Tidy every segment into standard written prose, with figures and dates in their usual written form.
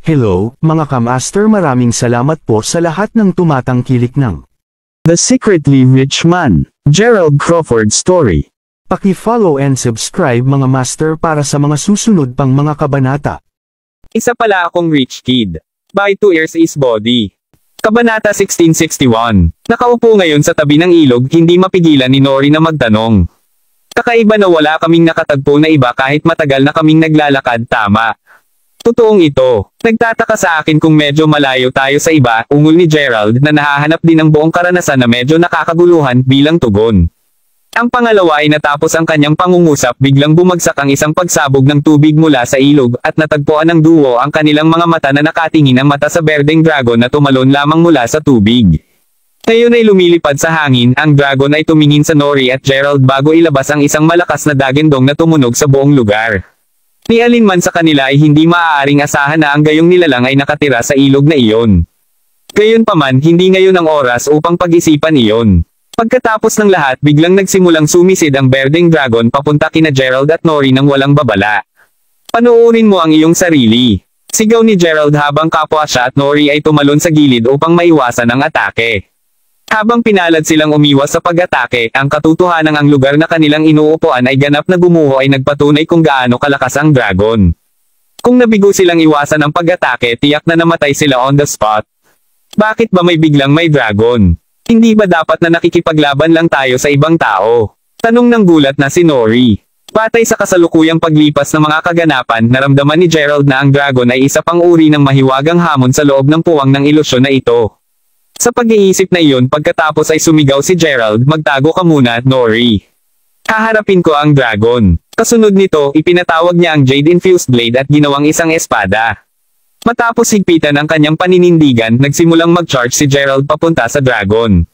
Hello, mga kamaster, maraming salamat po sa lahat ng tumatangkilik ng The Secretly Rich Man, Gerald Crawford Story. Paki-follow and subscribe mga master para sa mga susunod pang mga kabanata. Isa pala akong rich kid. By 2 years is body. Kabanata 1661. Nakaupo ngayon sa tabi ng ilog, hindi mapigilan ni Nori na magtanong. Kakaiba na wala kaming nakatagpo na iba kahit matagal na kaming naglalakad, tama. Totoong ito. Nagtataka sa akin kung medyo malayo tayo sa iba, ungol ni Gerald na nahahanap din ng buong karanasan na medyo nakakaguluhan bilang tugon. Ang pangalawa ay natapos ang kanyang pangungusap, biglang bumagsak ang isang pagsabog ng tubig mula sa ilog at natagpuan ng duo ang kanilang mga mata na nakatingin ang mata sa berdeng dragon na tumalon lamang mula sa tubig. Ngayon ay lumilipad sa hangin, ang dragon ay tumingin sa Nori at Gerald bago ilabas ang isang malakas na dagendong na tumunog sa buong lugar. Ni alinman sa kanila ay hindi maaaring asahan na ang gayong nilalang ay nakatira sa ilog na iyon. Gayunpaman, hindi ngayon ang oras upang pag-isipan iyon. Pagkatapos ng lahat, biglang nagsimulang sumisid ang berdeng dragon papunta kina Gerald at Nori nang walang babala. Panoorin mo ang iyong sarili. Sigaw ni Gerald habang kapwa siya at Nori ay tumalon sa gilid upang maiwasan ang atake. Habang pinalad silang umiwas sa pag-atake, ang katotohanan ang lugar na kanilang inuupuan ay ganap na gumuho ay nagpatunay kung gaano kalakas ang dragon. Kung nabigo silang iwasan ang pag-atake, tiyak na namatay sila on the spot. Bakit ba may biglang may dragon? Hindi ba dapat na nakikipaglaban lang tayo sa ibang tao? Tanong ng gulat na si Nori. Batay sa kasalukuyang paglipas ng mga kaganapan, naramdaman ni Gerald na ang dragon ay isa pang uri ng mahiwagang hamon sa loob ng puwang ng ilusyon na ito. Sa pag-iisip na iyon, pagkatapos ay sumigaw si Gerald, magtago ka muna, Nori. Haharapin ko ang dragon. Kasunod nito, ipinatawag niya ang jade-infused blade at ginawang isang espada. Matapos higpitan ang kanyang paninindigan, nagsimulang mag-charge si Gerald papunta sa dragon.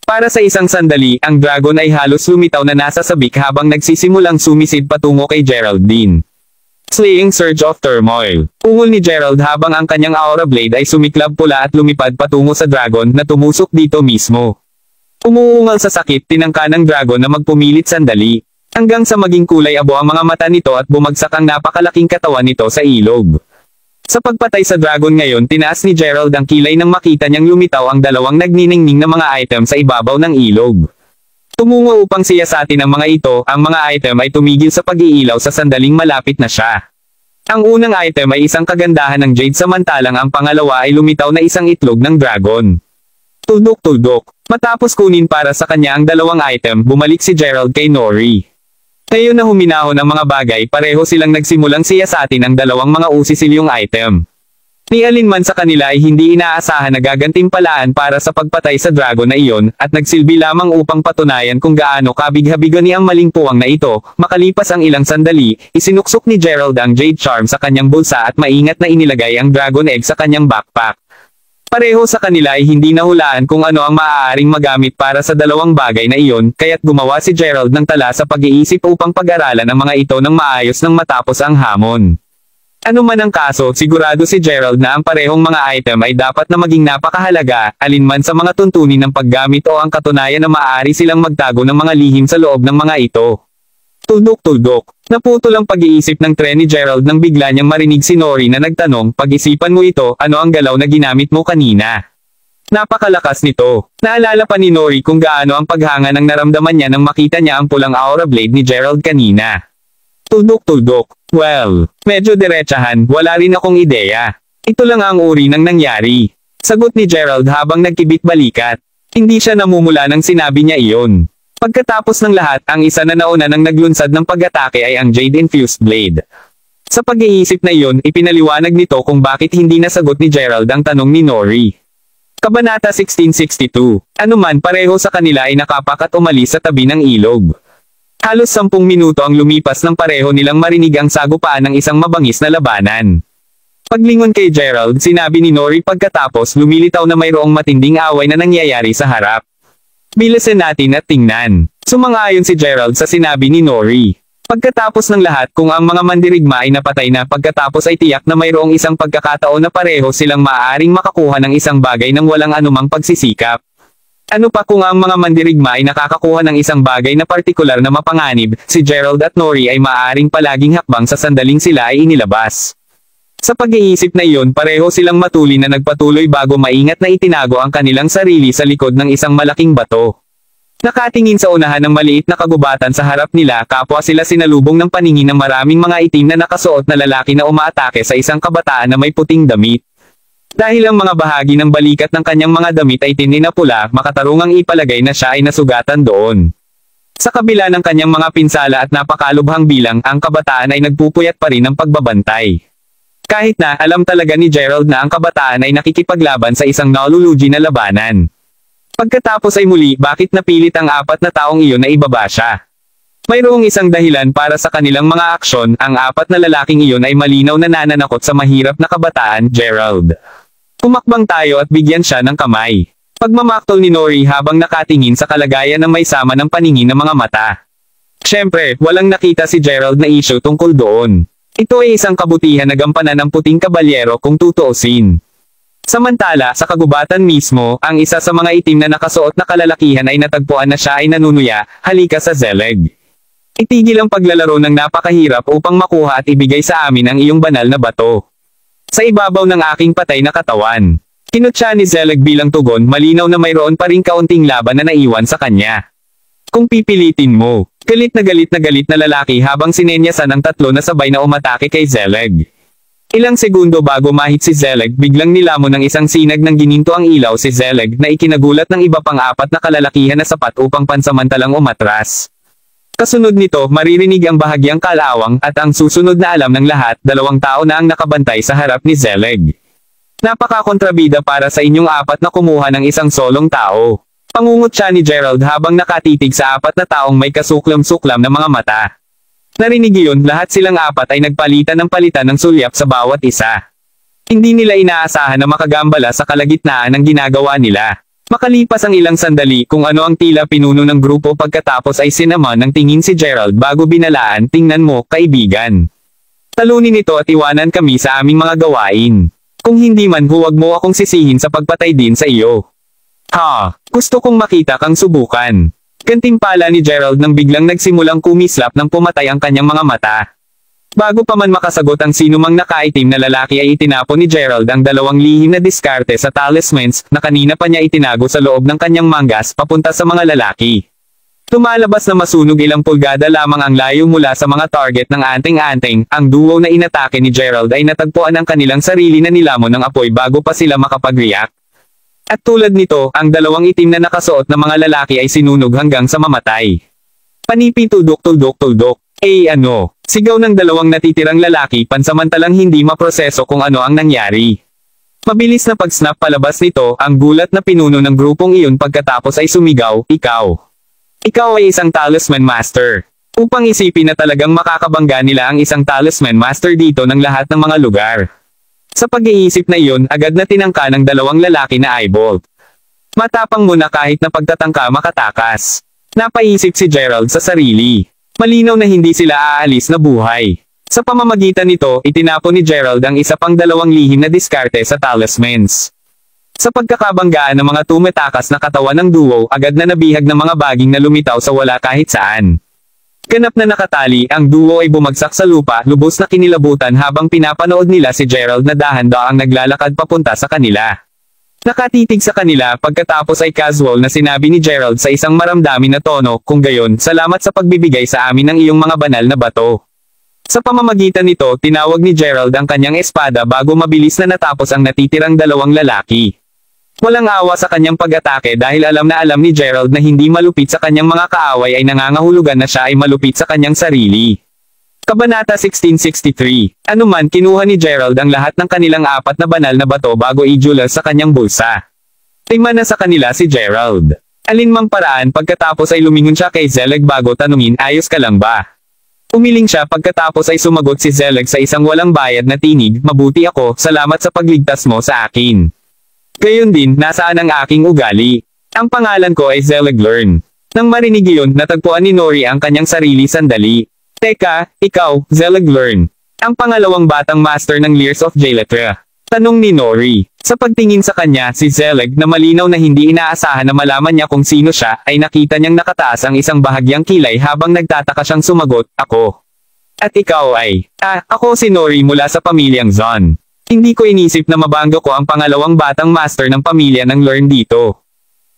Para sa isang sandali, ang dragon ay halos lumitaw na nasa sabik habang nagsisimulang sumisid patungo kay Gerald din. Slaying Surge of Turmoil. Ungol ni Gerald habang ang kanyang aura blade ay sumiklab pula at lumipad patungo sa dragon na tumusok dito mismo. Umuungal sa sakit, tinangka ng dragon na magpumilit sandali, hanggang sa maging kulay abo ang mga mata nito at bumagsak ang napakalaking katawan nito sa ilog. Sa pagpatay sa dragon ngayon, tinaas ni Gerald ang kilay nang makita niyang lumitaw ang dalawang nagniningning na mga item sa ibabaw ng ilog. Tumungo upang siyasatin ang mga ito, ang mga item ay tumigil sa pag-iilaw sa sandaling malapit na siya. Ang unang item ay isang kagandahan ng jade samantalang ang pangalawa ay lumitaw na isang itlog ng dragon. Tuldok-tuldok. Matapos kunin para sa kanya ang dalawang item, bumalik si Gerald kay Nori. Ngayon na huminahon ang mga bagay, pareho silang nagsimulang siyasatin ang dalawang mga usisilyong item. Ni alinman sa kanila ay hindi inaasahan na gagantimpalaan para sa pagpatay sa dragon na iyon, at nagsilbi lamang upang patunayan kung gaano kabigha-biga ni ang maling puwang na ito. Makalipas ang ilang sandali, isinuksok ni Gerald ang jade charm sa kanyang bulsa at maingat na inilagay ang dragon egg sa kanyang backpack. Pareho sa kanila ay hindi nahulaan kung ano ang maaaring magamit para sa dalawang bagay na iyon, kaya't gumawa si Gerald ng tala sa pag-iisip upang pag-aralan ang mga ito ng maayos nang matapos ang hamon. Ano man ang kaso, sigurado si Gerald na ang parehong mga item ay dapat na maging napakahalaga, alinman sa mga tuntunin ng paggamit o ang katunayan na maaari silang magtago ng mga lihim sa loob ng mga ito. Tuldok-tuldok. Naputol ang pag-iisip ng tren ni Gerald nang bigla niyang marinig si Nori na nagtanong, pag-isipan mo ito, ano ang galaw na ginamit mo kanina? Napakalakas nito. Naalala pa ni Nori kung gaano ang paghanga ng naramdaman niya nang makita niya ang pulang aura blade ni Gerald kanina. Tuldok-tuldok. Well, medyo diretsahan, wala rin akong ideya. Ito lang ang uri ng nangyari. Sagot ni Gerald habang nagkibit balikat. Hindi siya namumula nang sinabi niya iyon. Pagkatapos ng lahat, ang isa na nauna nang naglunsad ng pag-atake ay ang jade-infused blade. Sa pag-iisip na iyon, ipinaliwanag nito kung bakit hindi nasagot ni Gerald ang tanong ni Nori. Kabanata 1662. Anuman, pareho sa kanila ay nakapak at umalis sa tabi ng ilog. Halos 10 minuto ang lumipas nang pareho nilang marinig ang sagupaan ng isang mabangis na labanan. Paglingon kay Gerald, sinabi ni Nori pagkatapos lumilitaw na mayroong matinding away na nangyayari sa harap. Bilisan natin at tingnan. Sumang-ayon si Gerald sa sinabi ni Nori. Pagkatapos ng lahat, kung ang mga mandirigma ay napatay na, pagkatapos ay tiyak na mayroong isang pagkakataon na pareho silang maaaring makakuha ng isang bagay nang walang anumang pagsisikap. Ano pa kung ang mga mandirigma ay nakakakuha ng isang bagay na partikular na mapanganib, si Gerald at Nori ay maaaring palaging hakbang sa sandaling sila ay inilabas. Sa pag-iisip na iyon pareho silang matuli na nagpatuloy bago maingat na itinago ang kanilang sarili sa likod ng isang malaking bato. Nakatingin sa unahan ng maliit na kagubatan sa harap nila, kapwa sila sinalubong ng paningin ng maraming mga itim na nakasuot na lalaki na umaatake sa isang kabataan na may puting damit. Dahil ang mga bahagi ng balikat ng kanyang mga damit ay itim na pula, makatarungang ipalagay na siya ay nasugatan doon. Sa kabila ng kanyang mga pinsala at napakalubhang bilang, ang kabataan ay nagpupuyat pa rin ng pagbabantay. Kahit na alam talaga ni Gerald na ang kabataan ay nakikipaglaban sa isang nalulugi na labanan. Pagkatapos ay muli, bakit napilit ang 4 na taong iyon na ibaba siya? Mayroong isang dahilan para sa kanilang mga aksyon. Ang 4 na lalaking iyon ay malinaw na nananakot sa mahirap na kabataan, Gerald. Pumakbang tayo at bigyan siya ng kamay. Pagmamaktol ni Nori habang nakatingin sa kalagayan ng may sama ng paningin ng mga mata. Siyempre, walang nakita si Gerald na issue tungkol doon. Ito ay isang kabutihan na gampanan ng puting kabalyero kung tutuusin. Samantala, sa kagubatan mismo, ang isa sa mga itim na nakasuot na kalalakihan ay natagpuan na siya ay nanunuya, halika sa Zelig. Itigil ang paglalaro ng napakahirap upang makuha at ibigay sa amin ang iyong banal na bato. Sa ibabaw ng aking patay na katawan. Kinutya ni Zelig bilang tugon, malinaw na mayroon pa ring kaunting laban na naiwan sa kanya. Kung pipilitin mo, galit na lalaki habang sinenyasan ang 3 na sabay na umatake kay Zelig. Ilang segundo bago mahit si Zelig, biglang nilamon ng isang sinag ng gininto ang ilaw si Zelig na ikinagulat ng iba pang 4 na kalalakihan na sapat upang pansamantalang umatras. Kasunod nito, maririnig ang bahagyang kalawang at ang susunod na alam ng lahat, 2 tao na ang nakabantay sa harap ni Zelig. Napaka-kontrabida para sa inyong 4 na kumuha ng isang solong tao. Pangungot siya ni Gerald habang nakatitig sa 4 na taong may kasuklam-suklam na mga mata. Narinig iyon, lahat silang 4 ay nagpalitan ng palitan ng sulyap sa bawat isa. Hindi nila inaasahan na makagambala sa kalagitnaan ng ginagawa nila. Makalipas ang ilang sandali, kung ano ang tila pinuno ng grupo pagkatapos ay sinama ng tingin si Gerald bago binalaan, tingnan mo, kaibigan. Talunin ito at iwanan kami sa aming mga gawain. Kung hindi man, huwag mo akong sisihin sa pagpatay din sa iyo. Ha, gusto kong makita kang subukan. Gantimpala ni Gerald nang biglang nagsimulang kumislap ng pumatay ang kanyang mga mata. Bago pa man makasagot ang sinumang nakaitim na lalaki ay itinapon ni Gerald ang 2 lihim na diskarte sa talismans na kanina pa niya itinago sa loob ng kanyang manggas papunta sa mga lalaki. Tumalabas na masunog ilang pulgada lamang ang layo mula sa mga target ng anting-anting, ang duo na inatake ni Gerald ay natagpuan ang kanilang sarili na nilamon ng apoy bago pa sila makapag-react. At tulad nito, ang 2 itim na nakasuot na mga lalaki ay sinunog hanggang sa mamatay. Panipin tuldok. Ano? Sigaw ng 2 natitirang lalaki pansamantalang hindi maproseso kung ano ang nangyari. Mabilis na pag-snap palabas nito, ang gulat na pinuno ng grupong iyon pagkatapos ay sumigaw, Ikaw ay isang talisman master. Upang isipin na talagang makakabangga nila ang isang talisman master dito ng lahat ng mga lugar. Sa pag-iisip na iyon, agad na tinangka ng 2 lalaki na eyebolt. Matapang muna kahit na pagtatangka makatakas. Napaisip si Gerald sa sarili. Malinaw na hindi sila aalis na buhay. Sa pamamagitan nito, itinapon ni Gerald ang isa pang 2 lihim na diskarte sa talismans. Sa pagkakabanggaan ng mga tumatakas na katawan ng duo, agad na nabihag ng mga baging na lumitaw sa wala kahit saan. Ganap na nakatali, ang duo ay bumagsak sa lupa, lubos na kinilabutan habang pinapanood nila si Gerald na dahan-daang naglalakad papunta sa kanila. Nakatitig sa kanila, pagkatapos ay casual na sinabi ni Gerald sa isang maramdamin na tono, kung gayon, salamat sa pagbibigay sa amin ng iyong mga banal na bato. Sa pamamagitan nito, tinawag ni Gerald ang kanyang espada bago mabilis na natapos ang natitirang 2 lalaki. Walang awa sa kanyang pag-atake dahil alam ni Gerald na hindi malupit sa kanyang mga kaaway ay nangangahulugan na siya ay malupit sa kanyang sarili. Kabanata 1663. Anuman, kinuha ni Gerald ang lahat ng kanilang 4 na banal na bato bago ijula sa kanyang bulsa. 5 na sa kanila si Gerald. Alinmang paraan pagkatapos ay lumingon siya kay Zelig bago tanungin, ayos ka lang ba? Umiling siya pagkatapos ay sumagot si Zelig sa isang walang bayad na tinig, mabuti ako, salamat sa pagligtas mo sa akin. Gayon din, nasaan ang aking ugali? Ang pangalan ko ay Zelig Learn. Nang marinig iyon, natagpuan ni Nori ang kanyang sarili sandali. Teka, ikaw, Zelig Learn. Ang pangalawang batang master ng Leers of Jaletra. Tanong ni Nori. Sa pagtingin sa kanya, si Zelig na malinaw na hindi inaasahan na malaman niya kung sino siya, ay nakita niyang nakataas ang isang bahagyang kilay habang nagtataka siyang sumagot, ako. At ikaw ay, ako si Nori mula sa pamilyang Zon. Hindi ko inisip na mabangga ko ang pangalawang batang master ng pamilya ng Learn dito.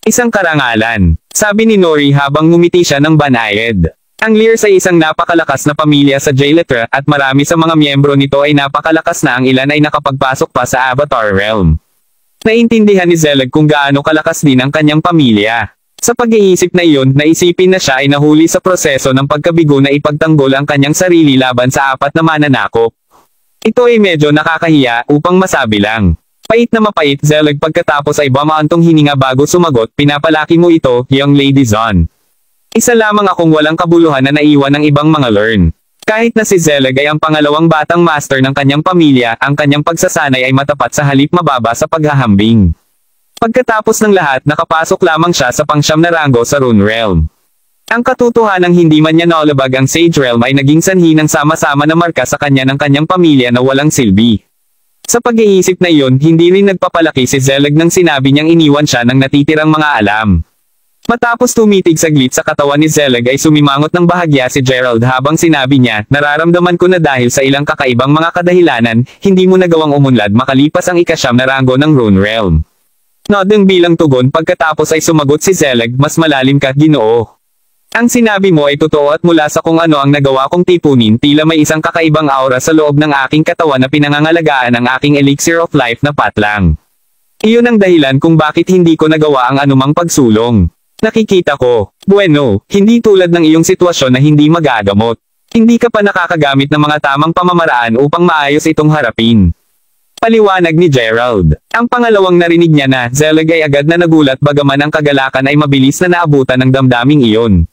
Isang karangalan, sabi ni Nori habang ngumiti siya ng banayad. Ang Lears ay isang napakalakas na pamilya sa J-Letra at marami sa mga miyembro nito ay napakalakas na ang ilan ay nakapagpasok pa sa Avatar Realm. Naintindihan ni Zelig kung gaano kalakas din ang kanyang pamilya. Sa pag-iisip na iyon, naisipin na siya ay nahuli sa proseso ng pagkabigo na ipagtanggol ang kanyang sarili laban sa apat na mananakop. Ito ay medyo nakakahiya upang masabi lang. Pait na mapait, Zelig, pagkatapos ay bumaantong hininga bago sumagot, pinapalaki mo ito, young lady Zon. Isa lamang akong walang kabuluhan na naiwan ng ibang mga Learn. Kahit na si Zelig ay ang pangalawang batang master ng kanyang pamilya, ang kanyang pagsasanay ay matapat sa halip mababa sa paghahambing. Pagkatapos ng lahat, nakapasok lamang siya sa pangsyam na ranggo sa Rune Realm. Ang katotohanang hindi man niya naulabag ang Sage Realm ay naging sanhi ng sama-sama na marka sa kanya ng kanyang pamilya na walang silbi. Sa pag-iisip na iyon, hindi rin nagpapalaki si Zelig nang sinabi niyang iniwan siya ng natitirang mga alam. Matapos tumitig saglit sa katawan ni Zelig ay sumimangot ng bahagya si Gerald habang sinabi niya, nararamdaman ko na dahil sa ilang kakaibang mga kadahilanan, hindi mo nagawang umunlad makalipas ang ikasyam na ranggo ng Rune Realm. Nodeng bilang tugon pagkatapos ay sumagot si Zelig, mas malalim ka, Ginoo. Ang sinabi mo ay totoo at mula sa kung ano ang nagawa kong tipunin, tila may isang kakaibang aura sa loob ng aking katawan na pinangangalagaan ang aking elixir of life na patlang. Iyon ang dahilan kung bakit hindi ko nagawa ang anumang pagsulong. Nakikita ko, bueno, hindi tulad ng iyong sitwasyon na hindi magagamot. Hindi ka pa nakakagamit ng mga tamang pamamaraan upang maayos itong harapin. Paliwanag ni Gerald. Ang pangalawang narinig niya na, Zelig ay agad na nagulat bagaman ang kagalakan ay mabilis na naabutan ng damdaming iyon.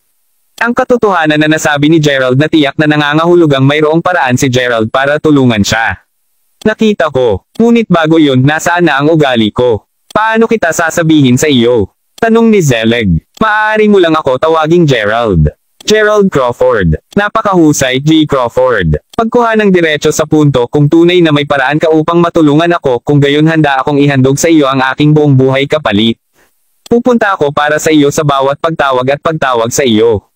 Ang katotohanan na nasabi ni Gerald na tiyak na nangangahulugang mayroong paraan si Gerald para tulungan siya. Nakita ko, ngunit bago yun, nasaan na ang ugali ko? Paano kita sasabihin sa iyo? Tanong ni Zelig. Maaari mo lang ako tawaging Gerald. Gerald Crawford. Napakahusay, G. Crawford. Pagkuha ng diretso sa punto kung tunay na may paraan ka upang matulungan ako, kung gayon handa akong ihandog sa iyo ang aking buong buhay kapalit. Pupunta ako para sa iyo sa bawat pagtawag at pagtawag sa iyo.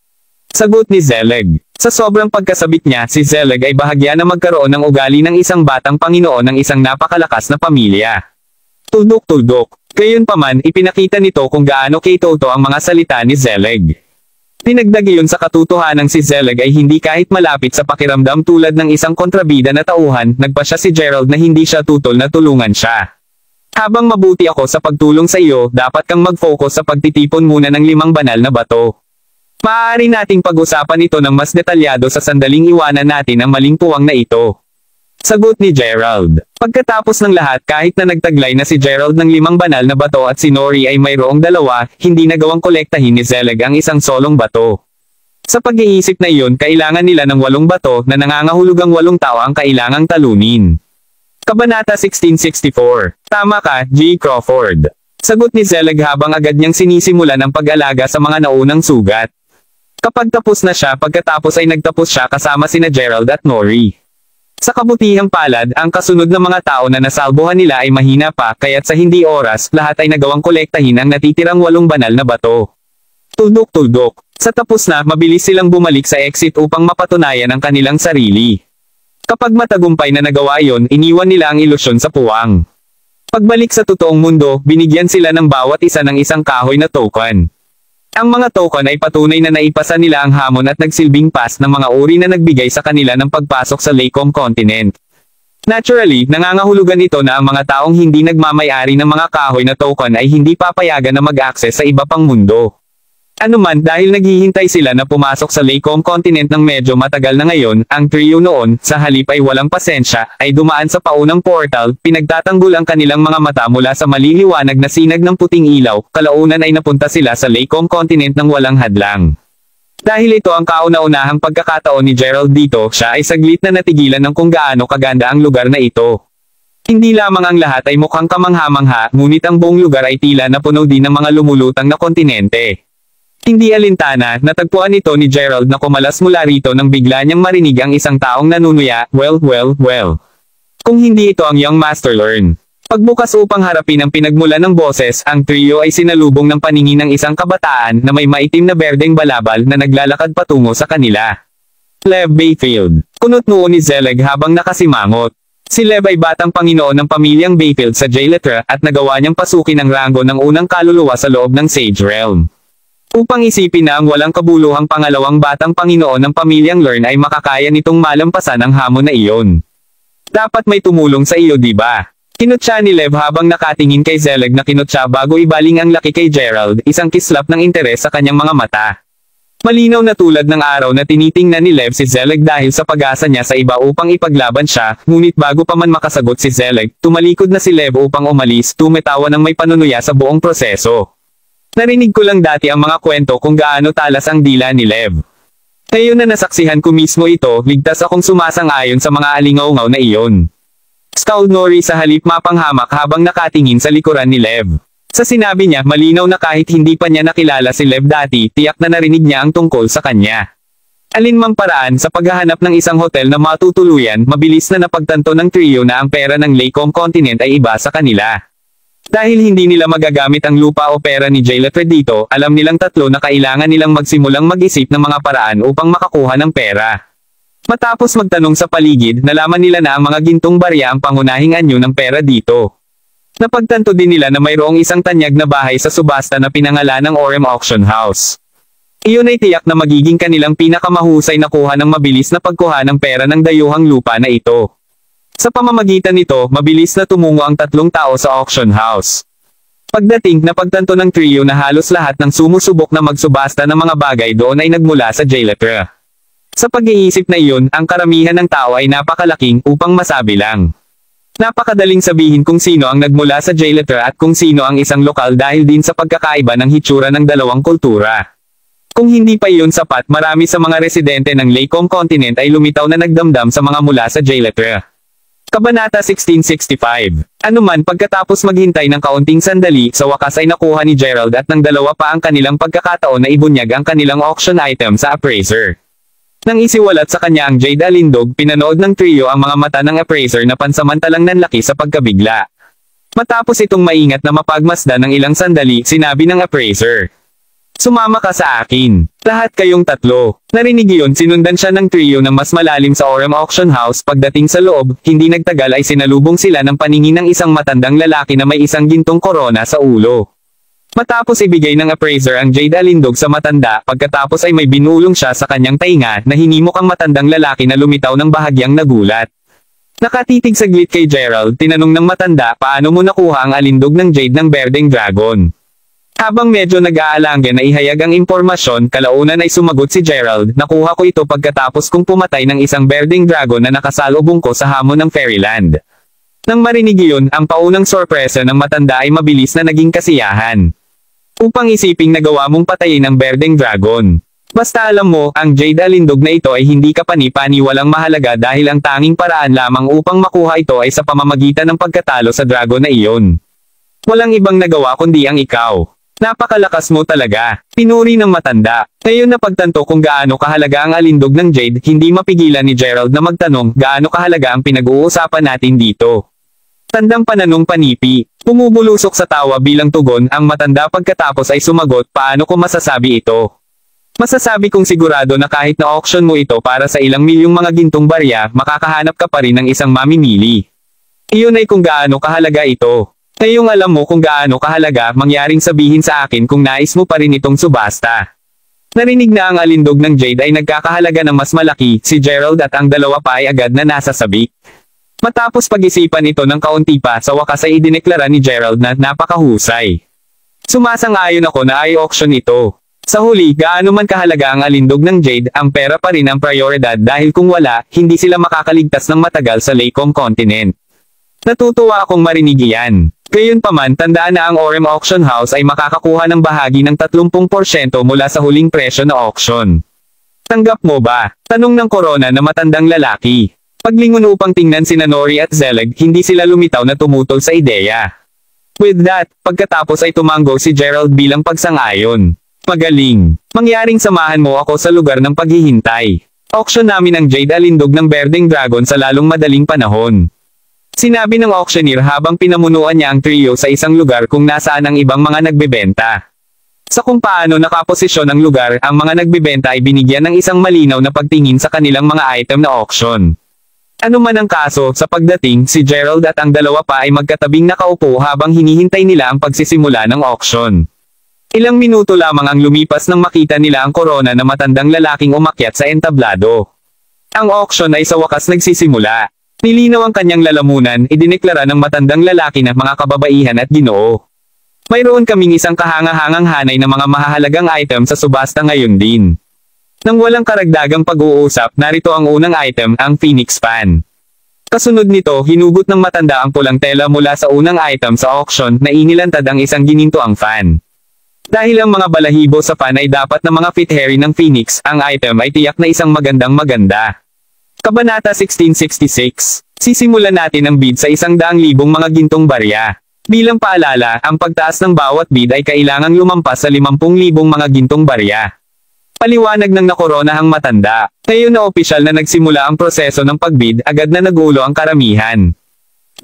Sagot ni Zelig. Sa sobrang pagkasabit niya, si Zelig ay bahagya na magkaroon ng ugali ng isang batang Panginoon ng isang napakalakas na pamilya. Tuldok-tuldok. Gayunpaman, ipinakita nito kung gaano kitoto ang mga salita ni Zelig. Dinagdag iyon sa katotohanang si Zelig ay hindi kahit malapit sa pakiramdam tulad ng isang kontrabida na tauhan, nagpasya si Gerald na hindi siya tutol na tulungan siya. Habang mabuti ako sa pagtulong sa iyo, dapat kang mag-focus sa pagtitipon muna ng 5 banal na bato. Maaari nating pag-usapan ito ng mas detalyado sa sandaling iwanan natin ang maling puwang na ito. Sagot ni Gerald. Pagkatapos ng lahat, kahit na nagtaglay na si Gerald ng 5 banal na bato at si Nori ay mayroong 2, hindi nagawang kolektahin ni Zelig ang isang solong bato. Sa pag-iisip na iyon, kailangan nila ng 8 bato na nangangahulugang 8 tao ang kailangang talunin. Kabanata 1664. Tama ka, G. Crawford. Sagot ni Zelig habang agad niyang sinisimulan ang pag-alaga sa mga naunang sugat. Kapag tapos na siya, pagkatapos ay nagtapos siya kasama sina Gerald at Nori. Sa kabutihang palad, ang kasunod ng mga tao na nasalbuhan nila ay mahina pa, kaya't sa hindi oras, lahat ay nagawang kolektahin ang natitirang 8 banal na bato. Tuldok-tuldok. Sa tapos na, mabilis silang bumalik sa exit upang mapatunayan ang kanilang sarili. Kapag matagumpay na nagawa iyon, iniwan nila ang ilusyon sa puwang. Pagbalik sa totoong mundo, binigyan sila ng bawat isa ng isang kahoy na token. Ang mga token ay patunay na naipasa nila ang hamon at nagsilbing pass ng mga uri na nagbigay sa kanila ng pagpasok sa Laycom Continent. Naturally, nangangahulugan ito na ang mga taong hindi nagmamay-ari ng mga kahoy na token ay hindi papayagan na mag-access sa iba pang mundo. Anuman, dahil naghihintay sila na pumasok sa Laycom Continent ng medyo matagal na ngayon, ang trio noon, sa halip ay walang pasensya, ay dumaan sa paunang portal, pinagtatanggol ang kanilang mga mata mula sa maliliwanag na sinag ng puting ilaw, kalaunan ay napunta sila sa Laycom Continent ng walang hadlang. Dahil ito ang kauna-unahang pagkakataon ni Gerald dito, siya ay saglit na natigilan ng kung gaano kaganda ang lugar na ito. Hindi lamang ang lahat ay mukhang kamangha-mangha, ngunit ang buong lugar ay tila na puno din ng mga lumulutang na kontinente. Hindi alintana, natagpuan ito ni Gerald na kumalas mula rito nang bigla niyang marinig ang isang taong nanunuya, well. Kung hindi ito ang Young Master Learn. Pagbukas upang harapin ang pinagmulan ng boses, ang trio ay sinalubong ng paningin ng isang kabataan na may maitim na berdeng balabal na naglalakad patungo sa kanila. Lev Bayfield. Kunot noo ni Zelig habang nakasimangot. Si Lev ay batang panginoon ng pamilyang Bayfield sa Jayletra at nagawa niyang pasukin ang ranggo ng unang kaluluwa sa loob ng Sage Realm. Upang isipin na ang walang kabuluhang pangalawang batang panginoon ng pamilyang Lern ay makakaya nitong malampasan ang hamon na iyon. Dapat may tumulong sa iyo, di ba? Kinutya ni Lev habang nakatingin kay Zelig na kinutya bago ibaling ang laki kay Gerald, isang kislap ng interes sa kanyang mga mata. Malinaw na tulad ng araw na tinitingnan ni Lev si Zelig dahil sa pag-asa niya sa iba upang ipaglaban siya, ngunit bago pa man makasagot si Zelig, tumalikod na si Lev upang umalis, tumetawa ng may panunuya sa buong proseso. Narinig ko lang dati ang mga kwento kung gaano talas ang dila ni Lev. Ngayon na nasaksihan ko mismo ito, ligtas akong sumasang-ayon sa mga alingaw-ngaw na iyon. Scowled Nori sa halip mapanghamak habang nakatingin sa likuran ni Lev. Sa sinabi niya, malinaw na kahit hindi pa niya nakilala si Lev dati, tiyak na narinig niya ang tungkol sa kanya. Alinmang paraan sa paghahanap ng isang hotel na matutuluyan, mabilis na napagtanto ng trio na ang pera ng Laycom Continent ay iba sa kanila. Dahil hindi nila magagamit ang lupa o pera ni Jayletra dito, alam nilang tatlo na kailangan nilang magsimulang mag-isip ng mga paraan upang makakuha ng pera. Matapos magtanong sa paligid, nalaman nila na ang mga gintong barya ang pangunahing anyo ng pera dito. Napagtanto din nila na mayroong isang tanyag na bahay sa subasta na pinangalan ng Orem Auction House. Iyon ay tiyak na magiging kanilang pinakamahusay na kuha ng mabilis na pagkuha ng pera ng dayuhang lupa na ito. Sa pamamagitan nito, mabilis na tumungo ang tatlong tao sa auction house. Pagdating, napagtanto ng trio na halos lahat ng sumusubok na magsubasta ng mga bagay doon ay nagmula sa Jayletra. Sa pag-iisip na iyon, ang karamihan ng tao ay napakalaking upang masabi lang. Napakadaling sabihin kung sino ang nagmula sa Jayletra at kung sino ang isang lokal dahil din sa pagkakaiba ng hitsura ng dalawang kultura. Kung hindi pa iyon sapat, marami sa mga residente ng Laycom Continent ay lumitaw na nagdamdam sa mga mula sa Jayletra. Kabanata 1665. Anuman pagkatapos maghintay ng kaunting sandali, sa wakas ay nakuha ni Gerald at ng dalawa pa ang kanilang pagkakataon na ibunyag ang kanilang auction item sa appraiser. Nang isiwalat sa kanya ang Jade Alindog, pinanood ng trio ang mga mata ng appraiser na pansamantalang nanlaki sa pagkabigla. Matapos itong maingat na mapagmasdan ng ilang sandali, sinabi ng appraiser, "Sumama ka sa akin. Lahat kayong tatlo." Narinig iyon, sinundan siya ng trio ng mas malalim sa Orem Auction House. Pagdating sa loob, hindi nagtagal ay sinalubong sila ng paningin ng isang matandang lalaki na may isang gintong korona sa ulo. Matapos ibigay ng appraiser ang Jade Alindog sa matanda, pagkatapos ay may binulong siya sa kanyang tainga, na hinimok ang matandang lalaki na lumitaw ng bahagyang nagulat. Nakatitig saglit kay Gerald, tinanong ng matanda, paano mo nakuha ang alindog ng Jade ng Berdeng Dragon? Habang medyo nag-aalangge na ihayag ang impormasyon, kalaunan ay sumagot si Gerald, nakuha ko ito pagkatapos kong pumatay ng isang Berdeng Dragon na nakasalubong ko sa hamon ng Fairyland. Nang marinig iyon, ang paunang sorpresa ng matanda ay mabilis na naging kasiyahan. Upang isiping nagawa mong patayin ang Berdeng Dragon. Basta alam mo, ang Jade Alindog na ito ay hindi kapani-pani walang mahalaga dahil ang tanging paraan lamang upang makuha ito ay sa pamamagitan ng pagkatalo sa dragon na iyon. Walang ibang nagawa kundi ang ikaw. Napakalakas mo talaga. Pinuri ng matanda. Ngayon napagtanto kung gaano kahalaga ang alindog ng Jade, hindi mapigilan ni Gerald na magtanong, gaano kahalaga ang pinag-uusapan natin dito. Tandang pananong panipi. Pumubulusok sa tawa bilang tugon ang matanda pagkatapos ay sumagot, paano ko masasabi ito? Masasabi kong sigurado na kahit na auction mo ito para sa ilang milyong mga gintong barya, makakahanap ka pa rin ng isang mamimili. Iyon ay kung gaano kahalaga ito. Ngayong alam mo kung gaano kahalaga, mangyaring sabihin sa akin kung nais mo pa rin itong subasta. Narinig na ang alindog ng Jade ay nagkakahalaga ng mas malaki, si Gerald at ang dalawa pa ay agad na nasa sabik. Matapos pag-isipan ito ng kaunti pa, sa wakas ay idineklara ni Gerald na napakahusay. Sumasang-ayon ako na ay auction ito. Sa huli, gaano man kahalaga ang alindog ng Jade, ang pera pa rin ang prioridad dahil kung wala, hindi sila makakaligtas ng matagal sa Laycom Continent. Natutuwa akong marinig iyan. Gayunpaman, tandaan na ang Orem Auction House ay makakakuha ng bahagi ng 30% mula sa huling presyo na auction. Tanggap mo ba? Tanong ng korona na matandang lalaki. Paglingon upang tingnan sina Nori at Zelig, hindi sila lumitaw na tumutol sa ideya. With that, pagkatapos ay tumanggo si Gerald bilang pagsang-ayon. Magaling. Mangyaring samahan mo ako sa lugar ng paghihintay. Auction namin ang Jade Alindog ng Berdeng Dragon sa lalong madaling panahon. Sinabi ng auctioneer habang pinamunuan niya ang trio sa isang lugar kung nasaan ang ibang mga nagbebenta. Sa kung paano nakaposisyon ang lugar, ang mga nagbebenta ay binigyan ng isang malinaw na pagtingin sa kanilang mga item na auction. Ano man ang kaso, sa pagdating, si Gerald at ang dalawa pa ay magkatabing nakaupo habang hinihintay nila ang pagsisimula ng auction. Ilang minuto lamang ang lumipas nang makita nila ang korona na matandang lalaking umakyat sa entablado. Ang auction ay sa wakas nagsisimula. Nilinaw ang kanyang lalamunan, idineklara ng matandang lalaki na mga kababaihan at ginoo. Mayroon kaming isang kahanga-hangang hanay ng mga mahahalagang item sa subasta ngayon din. Nang walang karagdagang pag-uusap, narito ang unang item, ang Phoenix fan. Kasunod nito, hinugot ng matanda ang pulang tela mula sa unang item sa auction na inilantad ang isang ginintoang fan. Dahil ang mga balahibo sa fan ay dapat na mga fit hairy ng Phoenix, ang item ay tiyak na isang maganda. Kabanata 1666. Sisimulan natin ang bid sa 100,000 mga gintong barya. Bilang paalala, ang pagtaas ng bawat bid ay kailangang lumampas sa 50,000 mga gintong barya. Paliwanag ng nakoronahang matanda. Ngayon na opisyal na nagsimula ang proseso ng pagbid, agad na nagulo ang karamihan.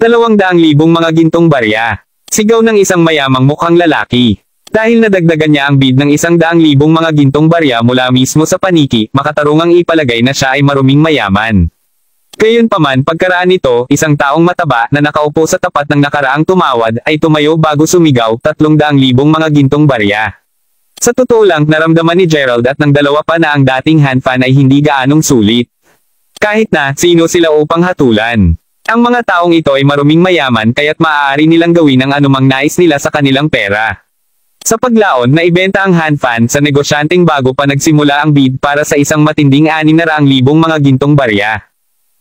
200,000 mga gintong barya. Sigaw ng isang mayamang mukhang lalaki. Dahil nadagdagan niya ang bid ng 100,000 mga gintong barya mula mismo sa paniki, makatarungang ipalagay na siya ay maruming mayaman. Gayunpaman, pagkaraan nito, isang taong mataba na nakaupo sa tapat ng nakaraang tumawad ay tumayo bago sumigaw, 300,000 mga gintong barya. Sa totoo lang, naramdaman ni Gerald at ng dalawa pa na ang dating hand fan ay hindi gaanong sulit. Kahit na, sino sila upang hatulan. Ang mga taong ito ay maruming mayaman kaya't maaari nilang gawin ang anumang nais nila sa kanilang pera. Sa paglaon, naibenta ang hand fan sa negosyanteng bago pa nagsimula ang bid para sa isang matinding 600,000 mga gintong barya.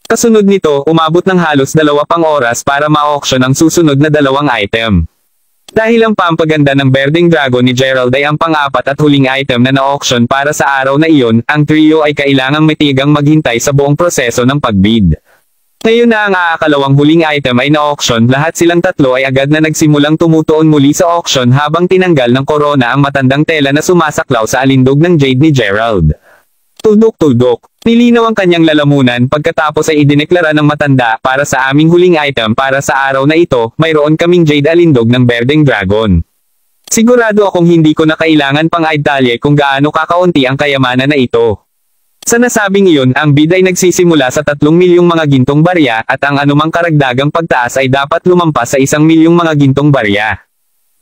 Kasunod nito, umabot ng halos 2 pang oras para ma-auction ang susunod na 2 item. Dahil ang pampaganda ng Berdeng Dragon ni Gerald ay ang pang-4 at huling item na na-auction para sa araw na iyon, ang trio ay kailangang matigang maghintay sa buong proseso ng pagbid. Ngayon na ang aakalawang huling item ay na-auction, lahat silang tatlo ay agad na nagsimulang tumutuon muli sa auction habang tinanggal ng korona ang matandang tela na sumasaklaw sa alindog ng jade ni Gerald. Tuldok-tuldok. Nilinaw ang kanyang lalamunan pagkatapos ay idineklara ng matanda, para sa aming huling item para sa araw na ito, mayroon kaming jade alindog ng Berdeng Dragon. Sigurado akong hindi ko na kailangan pang idalye kung gaano kakaunti ang kayamanan na ito. Sa nasabing iyon, ang bid ay nagsisimula sa 3 milyong mga gintong barya at ang anumang karagdagang pagtaas ay dapat lumampas sa 1 milyong mga gintong barya.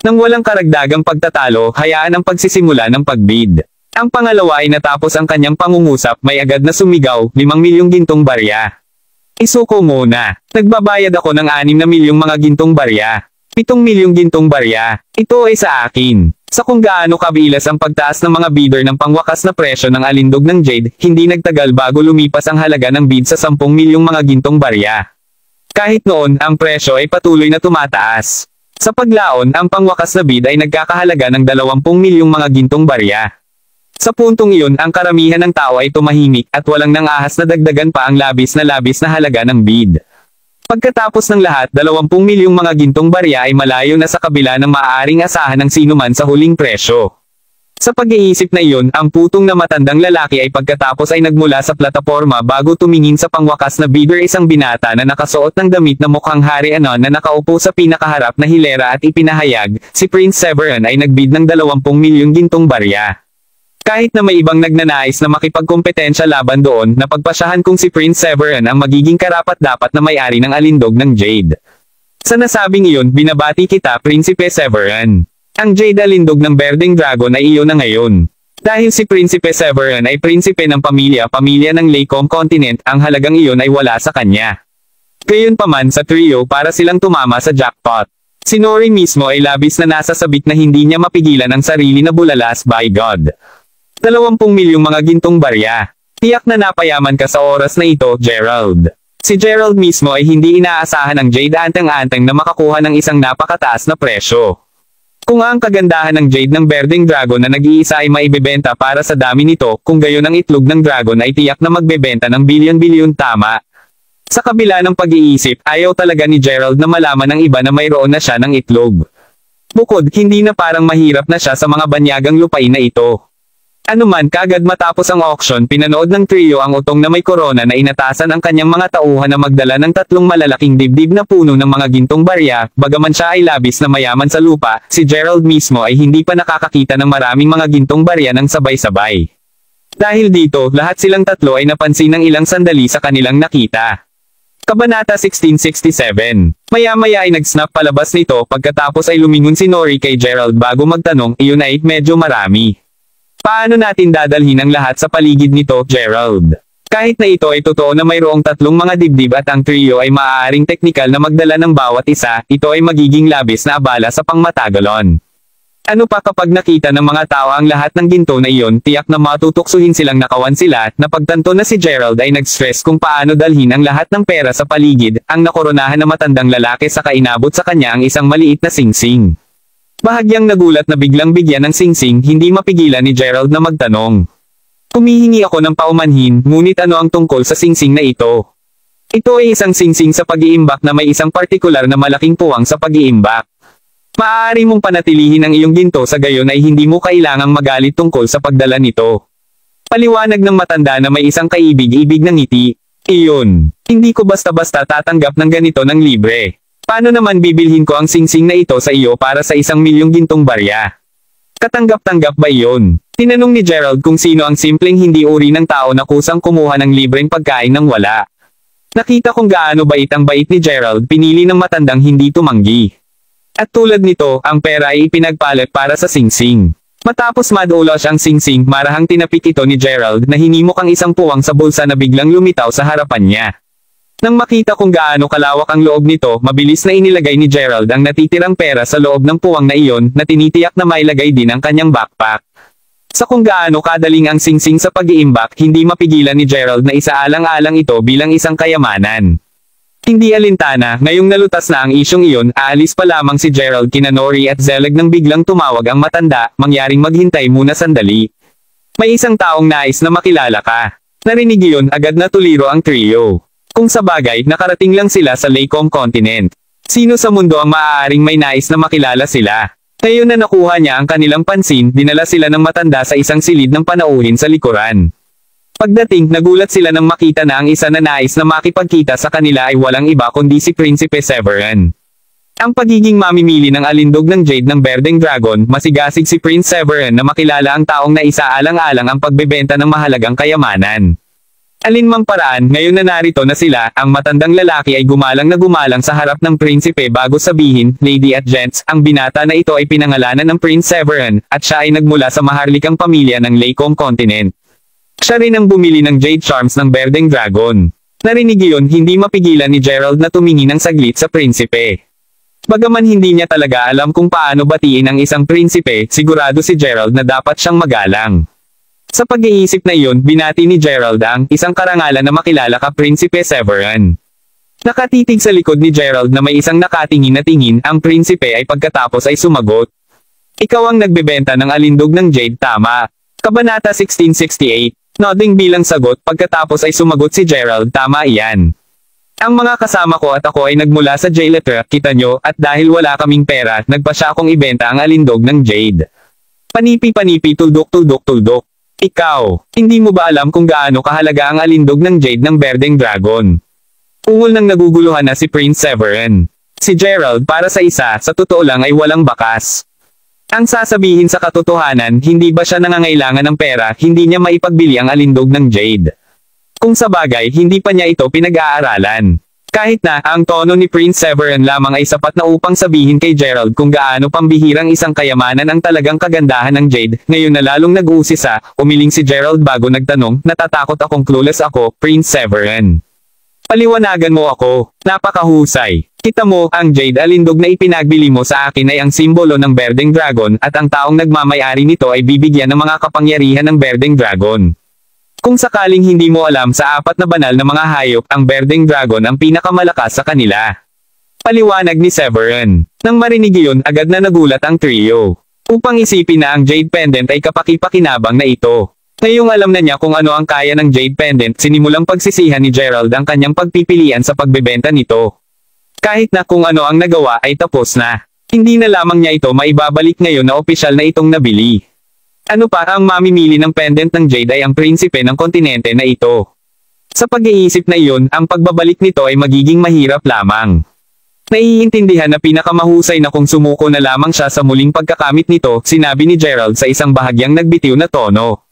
Nang walang karagdagang pagtatalo, hayaan ang pagsisimula ng pagbid. Ang pangalawa ay natapos ang kanyang pangungusap, may agad na sumigaw, 5 milyong gintong barya. Isuko muna. Nagbabayad ako ng 6 na milyong mga gintong barya. 7 milyong gintong barya. Ito ay sa akin. Sa kung gaano kabilas ang pagtaas ng mga bidder ng pangwakas na presyo ng alindog ng jade, hindi nagtagal bago lumipas ang halaga ng bid sa 10 milyong mga gintong barya. Kahit noon, ang presyo ay patuloy na tumataas. Sa paglaon, ang pangwakas na bid ay nagkakahalaga ng 20 milyong mga gintong barya. Sa puntong iyon, ang karamihan ng tao ay tumahimik at walang nang-ahas na dagdagan pa ang labis na halaga ng bid. Pagkatapos ng lahat, 20 milyong mga gintong barya ay malayo na sa kabila ng maaaring asahan ng sinuman sa huling presyo. Sa pag-iisip na iyon, ang putong na matandang lalaki ay pagkatapos ay nagmula sa plataporma bago tumingin sa pangwakas na bidder, isang binata na nakasuot ng damit na mukhang hari anon na nakaupo sa pinakaharap na hilera at ipinahayag, si Prince Severin ay nagbid ng 20 milyong gintong barya. Kahit na may ibang nagnanais na makipagkompetensya laban doon, napagpasyahan kong si Prince Severin ang magiging karapat-dapat na may-ari ng alindog ng jade. Sa nasabing iyon, binabati kita, Prinsipe Severin. Ang jade alindog ng Berdeng Dragon ay iyon na ngayon. Dahil si Prinsipe Severin ay prinsipe ng pamilya ng Laycombe Continent, ang halagang iyon ay wala sa kanya. Gayunpaman sa trio, para silang tumama sa jackpot. Si Nori mismo ay labis na nasasabik na hindi niya mapigilan ang sarili na bulalas, by God. 20 milyong mga gintong barya. Tiyak na napayaman ka sa oras na ito, Gerald. Si Gerald mismo ay hindi inaasahan ng jade anteng-anteng na makakuha ng isang napakataas na presyo. Kung ang kagandahan ng jade ng Berdeng Dragon na nag-iisa ay maibebenta para sa dami nito, kung gayon ang itlog ng dragon ay tiyak na magbebenta ng bilyon-bilyon, tama. Sa kabila ng pag-iisip, ayaw talaga ni Gerald na malaman ng iba na mayroon na siya ng itlog. Bukod, hindi na parang mahirap na siya sa mga banyagang lupain na ito. Anuman kagad matapos ang auction pinanood ng trio ang utong na may korona na inatasan ang kanyang mga tauhan na magdala ng 3 malalaking dibdib na puno ng mga gintong barya, bagaman siya ay labis na mayaman sa lupa, si Gerald mismo ay hindi pa nakakakita ng maraming mga gintong barya ng sabay-sabay. Dahil dito, lahat silang tatlo ay napansin ng ilang sandali sa kanilang nakita. Kabanata 1667. Maya-maya ay nag-snap palabas nito pagkatapos ay lumingon si Nori kay Gerald bago magtanong, iyon ay medyo marami. Paano natin dadalhin ang lahat sa paligid nito, Gerald? Kahit na ito ay totoo na mayroong 3 mga dibdib at ang trio ay maaaring teknikal na magdala ng bawat isa, ito ay magiging labis na abala sa pangmatagalon. Ano pa kapag nakita ng mga tao ang lahat ng ginto na iyon, tiyak na matutuksuhin silang nakawan sila, napagtanto na si Gerald ay nag-stress kung paano dalhin ang lahat ng pera sa paligid, ang nakoronahan na matandang lalaki sa kainabot sa kanya ang isang maliit na singsing. Bahagyang nagulat na biglang bigyan ng singsing, hindi mapigilan ni Gerald na magtanong. Humihingi ako ng paumanhin, ngunit ano ang tungkol sa singsing na ito? Ito ay isang singsing sa pag-iimbak na may isang partikular na malaking puwang sa pag-iimbak. Maaari mong panatilihin ang iyong ginto sa gayon ay hindi mo kailangang magalit tungkol sa pagdala nito. Paliwanag ng matanda na may isang kaibig-ibig na ngiti. Iyon, hindi ko basta-basta tatanggap ng ganito ng libre. Paano naman bibilhin ko ang singsing na ito sa iyo para sa 1,000,000 gintong barya? Katanggap-tanggap ba iyon? Tinanong ni Gerald kung sino ang simpleng hindi uri ng tao na kusang kumuha ng libreng pagkain ng wala. Nakita kung gaano bait ang bait ni Gerald, pinili ng matandang hindi tumanggi. At tulad nito, ang pera ay ipinagpalit para sa singsing. Matapos madulas ang singsing, marahang tinapik ito ni Gerald na hinimok ang isang puwang sa bulsa na biglang lumitaw sa harapan niya. Nang makita kung gaano kalawak ang loob nito, mabilis na inilagay ni Gerald ang natitirang pera sa loob ng puwang na iyon, na tinitiyak na mailagay din ang kanyang backpack. Sa kung gaano kadaling ang singsing sa pag-iimbak, hindi mapigilan ni Gerald na isaalang-alang ito bilang isang kayamanan. Hindi alintana, ngayong nalutas na ang isyong iyon, aalis pa lamang si Gerald kina Nori at Zelig nang biglang tumawag ang matanda, mangyaring maghintay muna sandali. May isang taong nais na makilala ka. Narinig iyon, agad na tuliro ang trio. Kung sa bagay, nakarating lang sila sa Laycomb Continent. Sino sa mundo ang maaaring may nais na makilala sila? Ngayon na nakuha niya ang kanilang pansin, dinala sila ng matanda sa isang silid ng panauhin sa likuran. Pagdating, nagulat sila nang makita na ang isa na nais na makipagkita sa kanila ay walang iba kundi si Prinsipe Severin. Ang pagiging mamimili ng alindog ng Jade ng Berdeng Dragon, masigasig si Prince Severin na makilala ang taong naisaalang-alang ang pagbebenta ng mahalagang kayamanan. Alinmang paraan, ngayon na narito na sila, ang matandang lalaki ay gumalang na gumalang sa harap ng prinsipe bago sabihin, Lady at Gents, ang binata na ito ay pinangalanan ng Prince Severin, at siya ay nagmula sa maharlikang pamilya ng Laycomb Continent. Siya rin ang bumili ng Jade Charms ng Berdeng Dragon. Narinig iyon, hindi mapigilan ni Gerald na tumingin ng saglit sa prinsipe. Bagaman hindi niya talaga alam kung paano batiin ang isang prinsipe, sigurado si Gerald na dapat siyang magalang. Sa pag-iisip na iyon, binati ni Gerald ang isang karangalan na makilala ka Prinsipe Severin. Nakatitig sa likod ni Gerald na may isang nakatingin na tingin, ang prinsipe ay pagkatapos ay sumagot. Ikaw ang nagbebenta ng alindog ng Jade, tama? Kabanata 1668. Nodding bilang sagot, pagkatapos ay sumagot si Gerald, tama iyan. Ang mga kasama ko at ako ay nagmula sa Jailetra, kita nyo, at dahil wala kaming pera, nagpa siya akong ibenta ang alindog ng Jade. Panipi-panipi, tuldok-tuldok-tuldok. Ikaw, hindi mo ba alam kung gaano kahalaga ang alindog ng Jade ng Berdeng Dragon? Ungol nang naguguluhan na si Prince Severin. Si Gerald para sa isa, sa totoo lang ay walang bakas. Ang sasabihin sa katotohanan, hindi ba siya nangangailangan ng pera, hindi niya maipagbili ang alindog ng Jade. Kung sa bagay, hindi pa niya ito pinag-aaralan. Kahit na, ang tono ni Prince Severin lamang ay sapat na upang sabihin kay Gerald kung gaano pambihirang isang kayamanan ang talagang kagandahan ng Jade. Ngayon na lalong nag-uusisa, umiling si Gerald bago nagtanong, natatakot akong clueless ako, Prince Severin. Paliwanagan mo ako, napakahusay. Kita mo, ang Jade alindog na ipinagbili mo sa akin ay ang simbolo ng Berdeng Dragon, at ang taong nagmamayari nito ay bibigyan ng mga kapangyarihan ng Berdeng Dragon. Kung sakaling hindi mo alam, sa 4 na banal na mga hayop, ang Berdeng Dragon ang pinakamalakas sa kanila. Paliwanag ni Severin. Nang marinig iyon, agad na nagulat ang trio. Upang isipin na ang Jade Pendant ay kapaki-pakinabang na ito. Ngayong alam na niya kung ano ang kaya ng Jade Pendant, sinimulang pagsisihan ni Gerald ang kanyang pagpipilian sa pagbebenta nito. Kahit na kung ano ang nagawa ay tapos na. Hindi na lamang niya ito maibabalik ngayon na opisyal na itong nabili. Ano pa ang mamimili ng pendant ng Jade ay ang prinsipe ng kontinente na ito. Sa pag-iisip na iyon, ang pagbabalik nito ay magiging mahirap lamang. Naiintindihan na pinakamahusay na kung sumuko na lamang siya sa muling pagkakamit nito, sinabi ni Gerald sa isang bahagyang nagbitiw na tono.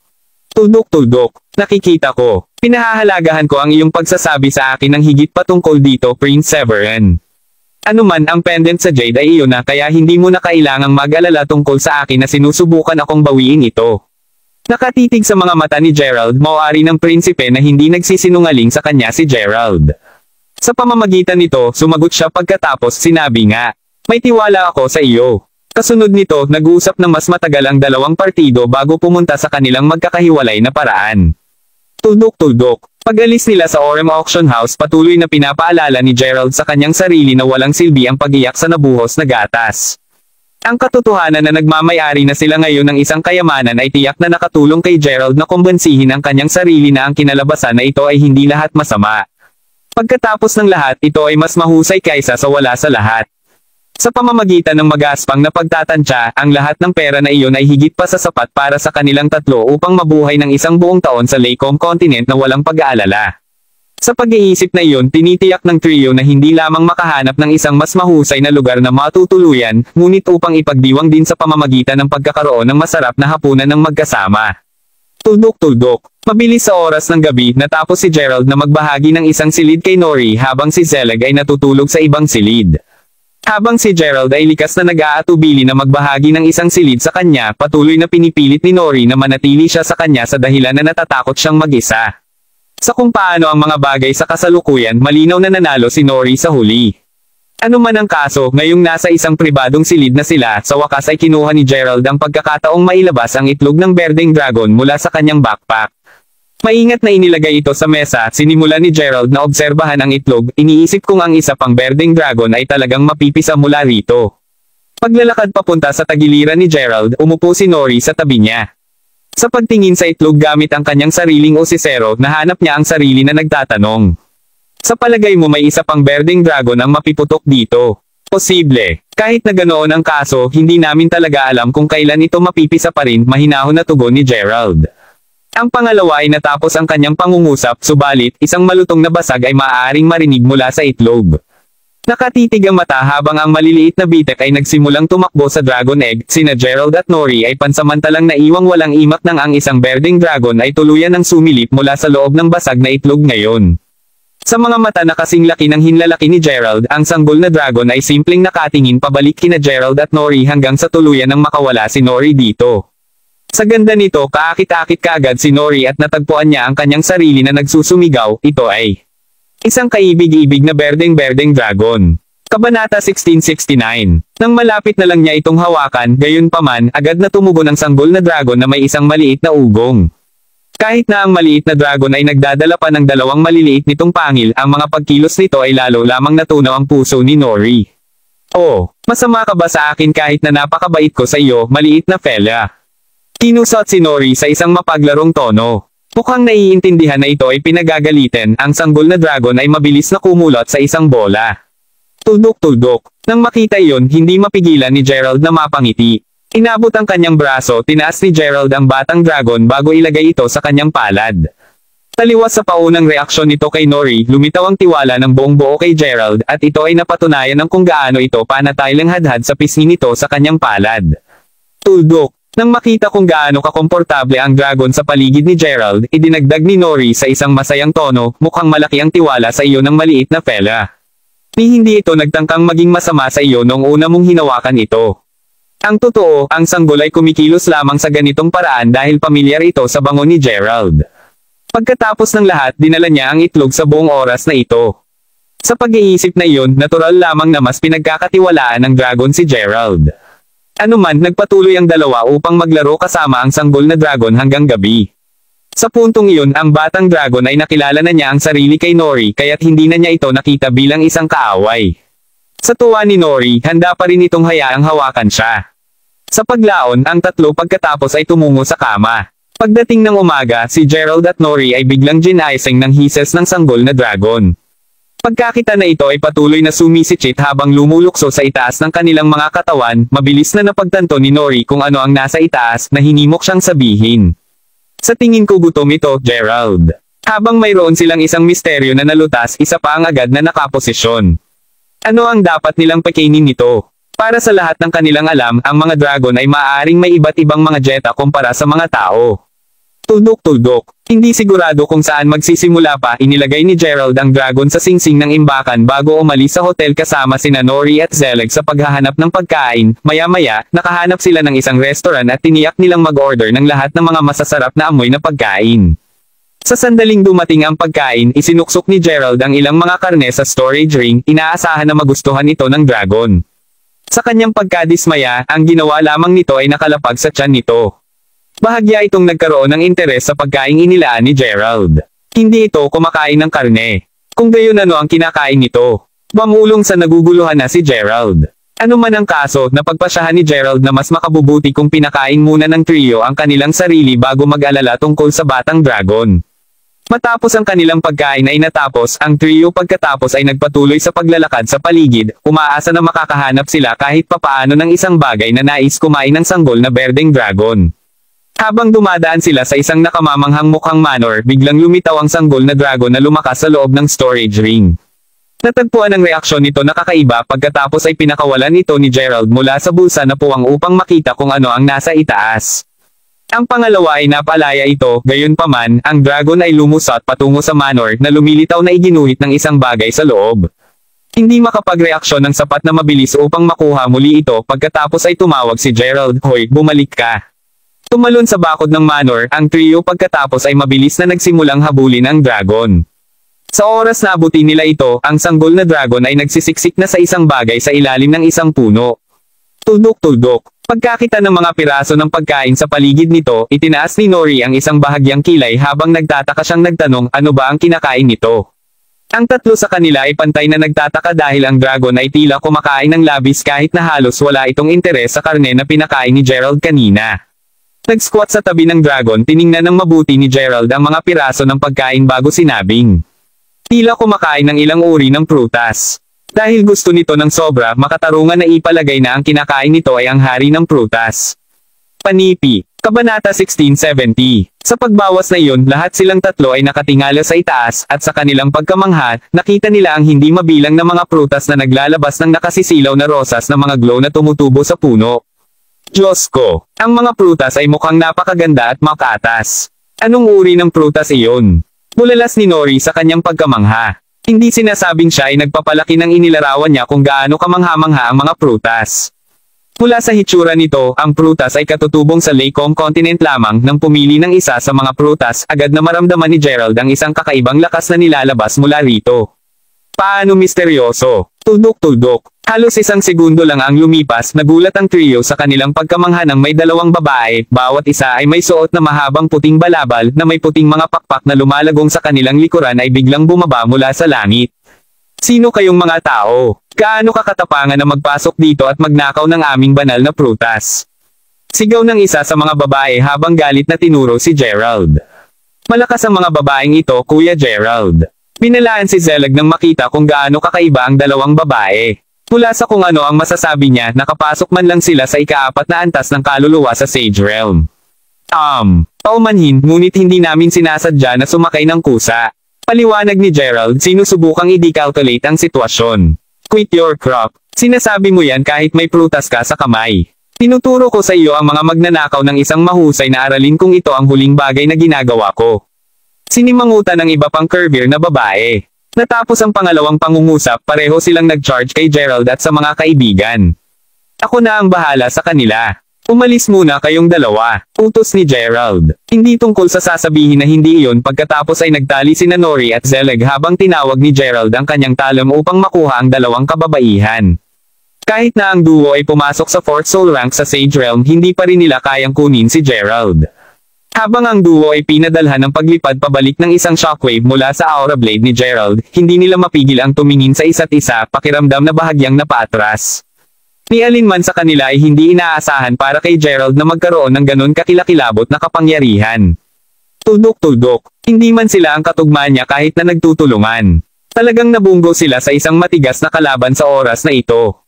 Tuldok-tuldok, nakikita ko. Pinahahalagahan ko ang iyong pagsasabi sa akin ng higit patungkol dito, Prince Severin. Ano man ang pendant sa Jade ay iyon na kaya hindi mo na kailangang mag-alala tungkol sa akin na sinusubukan akong bawiin ito. Nakatitig sa mga mata ni Gerald, mauari ng prinsipe na hindi nagsisinungaling sa kanya si Gerald. Sa pamamagitan nito, sumagot siya pagkatapos sinabi nga, may tiwala ako sa iyo. Kasunod nito, nag-uusap ng mas matagal ang dalawang partido bago pumunta sa kanilang magkakahiwalay na paraan. Tuldok-tuldok. Pag-alis nila sa Orem Auction House, patuloy na pinapaalala ni Gerald sa kanyang sarili na walang silbi ang pag-iyak sa nabuhos na gatas. Ang katotohanan na nagmamayari na sila ngayon ng isang kayamanan ay tiyak na nakatulong kay Gerald na kumbansihin ang kanyang sarili na ang kinalabasan na ito ay hindi lahat masama. Pagkatapos ng lahat, ito ay mas mahusay kaysa sa wala sa lahat. Sa pamamagitan ng magaspang na pagtatansya, ang lahat ng pera na iyon ay higit pa sa sapat para sa kanilang tatlo upang mabuhay ng isang buong taon sa Laycombe Continent na walang pag-aalala. Sa pag-iisip na iyon, tinitiyak ng trio na hindi lamang makahanap ng isang mas mahusay na lugar na matutuluyan, ngunit upang ipagdiwang din sa pamamagitan ng pagkakaroon ng masarap na hapunan ng magkasama. Tuldok-tuldok. Mabilis sa oras ng gabi, natapos si Gerald na magbahagi ng isang silid kay Nori habang si Zelig ay natutulog sa ibang silid. Habang si Gerald ay likas na nag-aatubili na magbahagi ng isang silid sa kanya, patuloy na pinipilit ni Nori na manatili siya sa kanya sa dahilan na natatakot siyang mag-isa. Sa kung paano ang mga bagay sa kasalukuyan, malinaw na nanalo si Nori sa huli. Ano man ang kaso, ngayong nasa isang pribadong silid na sila, sa wakas ay kinuha ni Gerald ang pagkakataong mailabas ang itlog ng berdeng dragon mula sa kanyang backpack. Maingat na inilagay ito sa mesa at sinimulan ni Gerald na obserbahan ang itlog, iniisip kung ang isa pang berdeng dragon ay talagang mapipisa mula rito. Paglalakad papunta sa tagiliran ni Gerald, umupo si Nori sa tabi niya. Sa pagtingin sa itlog gamit ang kanyang sariling osisero, nahanap niya ang sarili na nagtatanong. Sa palagay mo may isa pang berdeng dragon ang mapiputok dito? Posible. Kahit na ganoon ang kaso, hindi namin talaga alam kung kailan ito mapipisa pa rin, mahinahon na tugon ni Gerald. Ang pangalawa ay natapos ang kanyang pangungusap, subalit, isang malutong na basag ay maaaring marinig mula sa itlog. Nakatitig ang mata habang ang maliliit na bitek ay nagsimulang tumakbo sa dragon egg, sina Gerald at Nori ay pansamantalang naiwang walang imak nang ang isang berdeng dragon ay tuluyan ng sumilip mula sa loob ng basag na itlog ngayon. Sa mga mata na kasing laki ng hinlalaki ni Gerald, ang sanggol na dragon ay simpleng nakatingin pabalik kina Gerald at Nori hanggang sa tuluyan ng makawala si Nori dito. Sa ganda nito, kaakit-akit kaagad si Nori at natagpuan niya ang kanyang sarili na nagsusumigaw, ito ay isang kaibig-ibig na berdeng-berdeng dragon. Kabanata 1669. Nang malapit na lang niya itong hawakan, gayunpaman, agad na tumugon ang sanggol na dragon na may isang maliit na ugong. Kahit na ang maliit na dragon ay nagdadala pa ng dalawang maliliit nitong pangil, ang mga pagkilos nito ay lalo lamang natunaw ang puso ni Nori. Oh, masama ka ba sa akin kahit na napakabait ko sa iyo, maliit na fella? Kinusot si Nori sa isang mapaglarong tono. Mukhang naiintindihan na ito ay pinagagalitin, ang sanggol na dragon ay mabilis na kumulot sa isang bola. Tuldok-tuldok. Nang makita iyon, hindi mapigilan ni Gerald na mapangiti. Inabot ang kanyang braso, tinaas ni Gerald ang batang dragon bago ilagay ito sa kanyang palad. Taliwas sa paunang reaksyon nito kay Nori, lumitaw ang tiwala ng buong buo kay Gerald, at ito ay napatunayan ng kung gaano ito panataylang hadhad sa pisngi nito sa kanyang palad. Tuldok. Nang makita kung gaano kakomportable ang dragon sa paligid ni Gerald, idinagdag ni Nori sa isang masayang tono, mukhang malaki ang tiwala sa iyo ng maliit na fella. Ni hindi ito nagtangkang maging masama sa iyo noong una mong hinawakan ito. Ang totoo, ang sanggol ay kumikilos lamang sa ganitong paraan dahil pamilyar ito sa bango ni Gerald. Pagkatapos ng lahat, dinala niya ang itlog sa buong oras na ito. Sa pag-iisip na iyon, natural lamang na mas pinagkakatiwalaan ng dragon si Gerald. Ano man, nagpatuloy ang dalawa upang maglaro kasama ang sanggol na dragon hanggang gabi. Sa puntong iyon, ang batang dragon ay nakilala na niya ang sarili kay Nori kaya't hindi na niya ito nakita bilang isang kaaway. Sa tuwa ni Nori, handa pa rin itong hayaang hawakan siya. Sa paglaon, ang tatlo pagkatapos ay tumungo sa kama. Pagdating ng umaga, si Gerald at Nori ay biglang ginaising ng hises ng sanggol na dragon. Pagkakita na ito ay patuloy na sumisikip habang lumulukso sa itaas ng kanilang mga katawan, mabilis na napagtanto ni Nori kung ano ang nasa itaas na hinimok siyang sabihin. Sa tingin ko gutom ito, Gerald. Habang mayroon silang isang misteryo na nalutas, isa pa ang agad na nakaposisyon. Ano ang dapat nilang pakainin nito? Para sa lahat ng kanilang alam, ang mga dragon ay maaaring may iba't ibang mga jeta kumpara sa mga tao. Tuldok-tuldok. Hindi sigurado kung saan magsisimula pa, inilagay ni Gerald ang dragon sa singsing ng imbakan bago umalis sa hotel kasama sina Nori at Zelig sa paghahanap ng pagkain. Maya-maya, nakahanap sila ng isang restaurant at tiniyak nilang mag-order ng lahat ng mga masasarap na amoy na pagkain. Sa sandaling dumating ang pagkain, isinuksok ni Gerald ang ilang mga karne sa storage ring, inaasahan na magustuhan ito ng dragon. Sa kanyang pagkadismaya, ang ginawa lamang nito ay nakalapag sa tiyan nito. Bahagya itong nagkaroon ng interes sa pagkaing inilaan ni Gerald. Hindi ito kumakain ng karne. Kung gayon ano ang kinakain nito. Mamulong sa naguguluhan na si Gerald. Ano man ang kaso, napagpasyahan ni Gerald na mas makabubuti kung pinakain muna ng trio ang kanilang sarili bago mag-alala tungkol sa batang dragon. Matapos ang kanilang pagkain ay natapos, ang trio pagkatapos ay nagpatuloy sa paglalakad sa paligid, umaasa na makakahanap sila kahit papaano ng isang bagay na nais kumain ng sanggol na berdeng dragon. Habang dumadaan sila sa isang nakamamanghang mukhang manor, biglang lumitaw ang sanggol na dragon na lumakas sa loob ng storage ring. Natagpuan ang reaksyon nito na kakaiba pagkatapos ay pinakawalan ito ni Gerald mula sa bulsa na puwang upang makita kung ano ang nasa itaas. Ang pangalawa ay napalaya ito, gayunpaman, ang dragon ay lumusot patungo sa manor na lumilitaw na iginuhit ng isang bagay sa loob. Hindi makapagreaksyon ng sapat na mabilis upang makuha muli ito pagkatapos ay tumawag si Gerald, "Hoy, bumalik ka." Tumalon sa bakod ng manor, ang trio pagkatapos ay mabilis na nagsimulang habulin ang dragon. Sa oras na abutin nila ito, ang sanggol na dragon ay nagsisiksik na sa isang bagay sa ilalim ng isang puno. Tuldok-tuldok. Pagkakita ng mga piraso ng pagkain sa paligid nito, itinaas ni Nori ang isang bahagyang kilay habang nagtataka siyang nagtanong, ano ba ang kinakain nito? Ang tatlo sa kanila ay pantay na nagtataka dahil ang dragon ay tila kumakain ng labis kahit na halos wala itong interes sa karne na pinakain ni Gerald kanina. Nag-squat sa tabi ng dragon, tiningnan ng mabuti ni Gerald ang mga piraso ng pagkain bago sinabing. Tila kumakain ng ilang uri ng prutas. Dahil gusto nito ng sobra, makatarungan na ipalagay na ang kinakain nito ay ang hari ng prutas. Panipi. Kabanata 1670. Sa pagbawas na iyon, lahat silang tatlo ay nakatingala sa itaas, at sa kanilang pagkamangha, nakita nila ang hindi mabilang na mga prutas na naglalabas ng nakasisilaw na rosas na mga glow na tumutubo sa puno. Diyos ko! Ang mga prutas ay mukhang napakaganda at makatas. Anong uri ng prutas iyon? Bulalas ni Nori sa kanyang pagkamangha. Hindi sinasabing siya ay nagpapalaki ng inilarawan niya kung gaano kamangha-mangha ang mga prutas. Mula sa hitsura nito, ang prutas ay katutubong sa Laycombe Continent lamang. Nang pumili ng isa sa mga prutas, agad na maramdaman ni Gerald ang isang kakaibang lakas na nilalabas mula rito. Paano misteryoso? Tuldok-tuldok. Halos isang segundo lang ang lumipas, nagulat ang trio sa kanilang pagkamangha ng may dalawang babae, bawat isa ay may suot na mahabang puting balabal na may puting mga pakpak na lumalagong sa kanilang likuran ay biglang bumaba mula sa langit. Sino kayong mga tao? Gaano kakatapangan na magpasok dito at magnakaw ng aming banal na prutas? Sigaw ng isa sa mga babae habang galit na tinuro si Gerald. Malakas ang mga babaeng ito, Kuya Gerald. Binalaan si Zelig nang makita kung gaano kakaiba ang dalawang babae. Mula sa kung ano ang masasabi niya, nakapasok man lang sila sa ika-4 na antas ng kaluluwa sa Sage Realm. Paumanhin, ngunit hindi namin sinasadya na sumakay ng kusa. Paliwanag ni Gerald, sinusubukang i-decalculate ang sitwasyon. Quit your crap. Sinasabi mo yan kahit may prutas ka sa kamay. Tinuturo ko sa iyo ang mga magnanakaw ng isang mahusay na aralin kung ito ang huling bagay na ginagawa ko. Sinimangutan ng iba pang curvier na babae. Natapos ang pangalawang pangungusap, pareho silang nag-charge kay Gerald at sa mga kaibigan. Ako na ang bahala sa kanila. Umalis muna kayong dalawa, utos ni Gerald. Hindi tungkol sa sasabihin na hindi iyon pagkatapos ay nagtali sina Nori at Zelig habang tinawag ni Gerald ang kanyang talon upang makuha ang dalawang kababaihan. Kahit na ang duo ay pumasok sa 4th soul rank sa Sage Realm, hindi pa rin nila kayang kunin si Gerald. Habang ang duo ay pinadalhan ng paglipad pabalik ng isang shockwave mula sa aura blade ni Gerald, hindi nila mapigil ang tumingin sa isa't isa, pakiramdam na bahagyang napaatras. Ni alinman sa kanila ay hindi inaasahan para kay Gerald na magkaroon ng ganon kakilakilabot na kapangyarihan. Tuldok-tuldok. Hindi man sila ang katugma niya kahit na nagtutulungan. Talagang nabunggo sila sa isang matigas na kalaban sa oras na ito.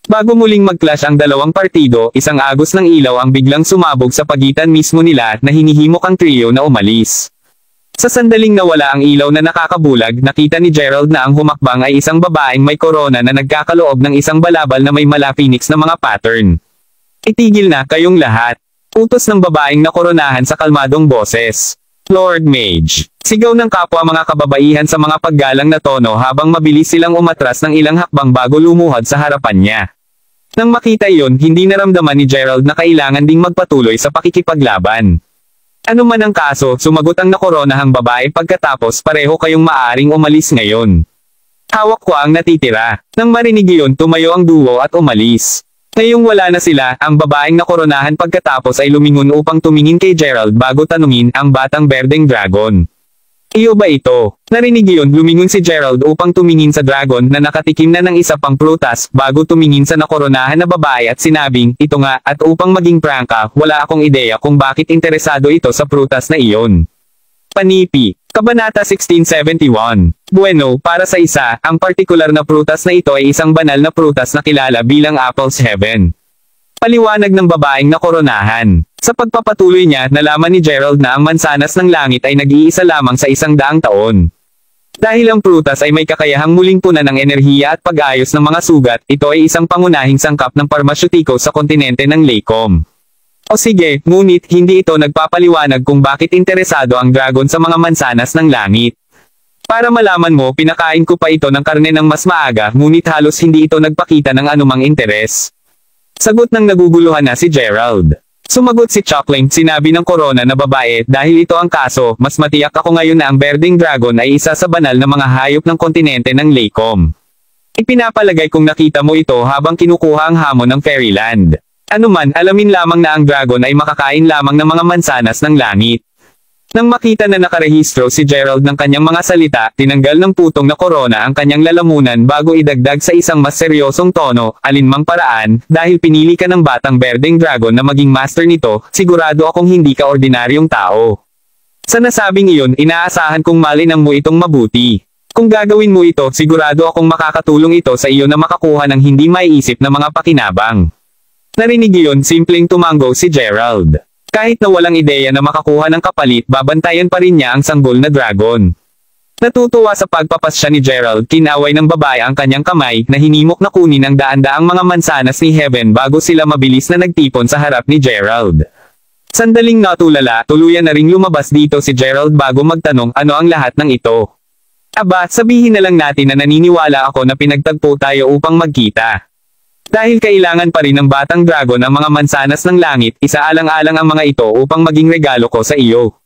Bago muling mag-clash ang dalawang partido, isang agos ng ilaw ang biglang sumabog sa pagitan mismo nila na hinihimok ang trio na umalis. Sa sandaling nawala ang ilaw na nakakabulag, nakita ni Gerald na ang humakbang ay isang babaeng may korona na nagkakaloob ng isang balabal na may mala-phoenix na mga pattern. Itigil na kayong lahat. Utos ng babaeng nakoronahan sa kalmadong boses. Lord Mage. Sigaw ng kapwa mga kababaihan sa mga paggalang na tono habang mabilis silang umatras ng ilang hakbang bago lumuhod sa harapan niya. Nang makita iyon, hindi naramdaman ni Gerald na kailangan ding magpatuloy sa pakikipaglaban. Ano man ang kaso, sumagot ang nakoronahang babae pagkatapos pareho kayong maaring umalis ngayon. Hawak ko ang natitira. Nang marinig iyon, tumayo ang duo at umalis. Ngayong wala na sila, ang babaeng nakoronahan pagkatapos ay lumingon upang tumingin kay Gerald bago tanungin ang batang berdeng dragon. Iyo ba ito? Narinig iyon, lumingon si Gerald upang tumingin sa dragon na nakatikim na ng isa pang prutas bago tumingin sa nakoronahan na babae at sinabing, ito nga, at upang maging prangka, wala akong ideya kung bakit interesado ito sa prutas na iyon. Panipi. Kabanata 1671. Bueno, para sa isa, ang partikular na prutas na ito ay isang banal na prutas na kilala bilang Apple's Heaven. Paliwanag ng babaeng nakoronahan. Sa pagpapatuloy niya, nalaman ni Gerald na ang mansanas ng langit ay nag-iisa lamang sa 100 taon. Dahil ang prutas ay may kakayahang muling punan ng enerhiya at pag-ayos ng mga sugat, ito ay isang pangunahing sangkap ng parmasyutiko sa kontinente ng Lacom. O sige, ngunit hindi ito nagpapaliwanag kung bakit interesado ang dragon sa mga mansanas ng langit. Para malaman mo, pinakain ko pa ito ng karne ng mas maaga, ngunit halos hindi ito nagpakita ng anumang interes. Sagot ng naguguluhan na si Gerald. Sumagot si Chuckling, sinabi ng korona na babae, dahil ito ang kaso, mas matiyak ako ngayon na ang berdeng dragon ay isa sa banal na mga hayop ng kontinente ng Lacom. Ipinapalagay kong nakita mo ito habang kinukuha ang hamon ng Fairyland. Anuman, alamin lamang na ang dragon ay makakain lamang ng mga mansanas ng langit. Nang makita na nakarehistro si Gerald ng kanyang mga salita, tinanggal ng putong na korona ang kanyang lalamunan bago idagdag sa isang mas seryosong tono, alinmang paraan, dahil pinili ka ng batang berdeng dragon na maging master nito, sigurado akong hindi ka ordinaryong tao. Sa nasabing iyon, inaasahan kong malinang mo itong mabuti. Kung gagawin mo ito, sigurado akong makakatulong ito sa iyo na makakuha ng hindi maiisip na mga pakinabang. Narinig iyon, simpleng tumango si Gerald. Kahit na walang ideya na makakuha ng kapalit, babantayan pa rin niya ang sanggol na dragon. Natutuwa sa pagpapasya ni Gerald, kinaway ng babae ang kanyang kamay, na hinimok na kunin ang daan-daang mga mansanas ni Heaven bago sila mabilis na nagtipon sa harap ni Gerald. Sandaling natulala, tuluyan na ring lumabas dito si Gerald bago magtanong ano ang lahat ng ito. Aba, sabihin na lang natin na naniniwala ako na pinagtagpo tayo upang magkita. Dahil kailangan pa rin ng batang dragon ang mga mansanas ng langit, isaalang-alang ang mga ito upang maging regalo ko sa iyo.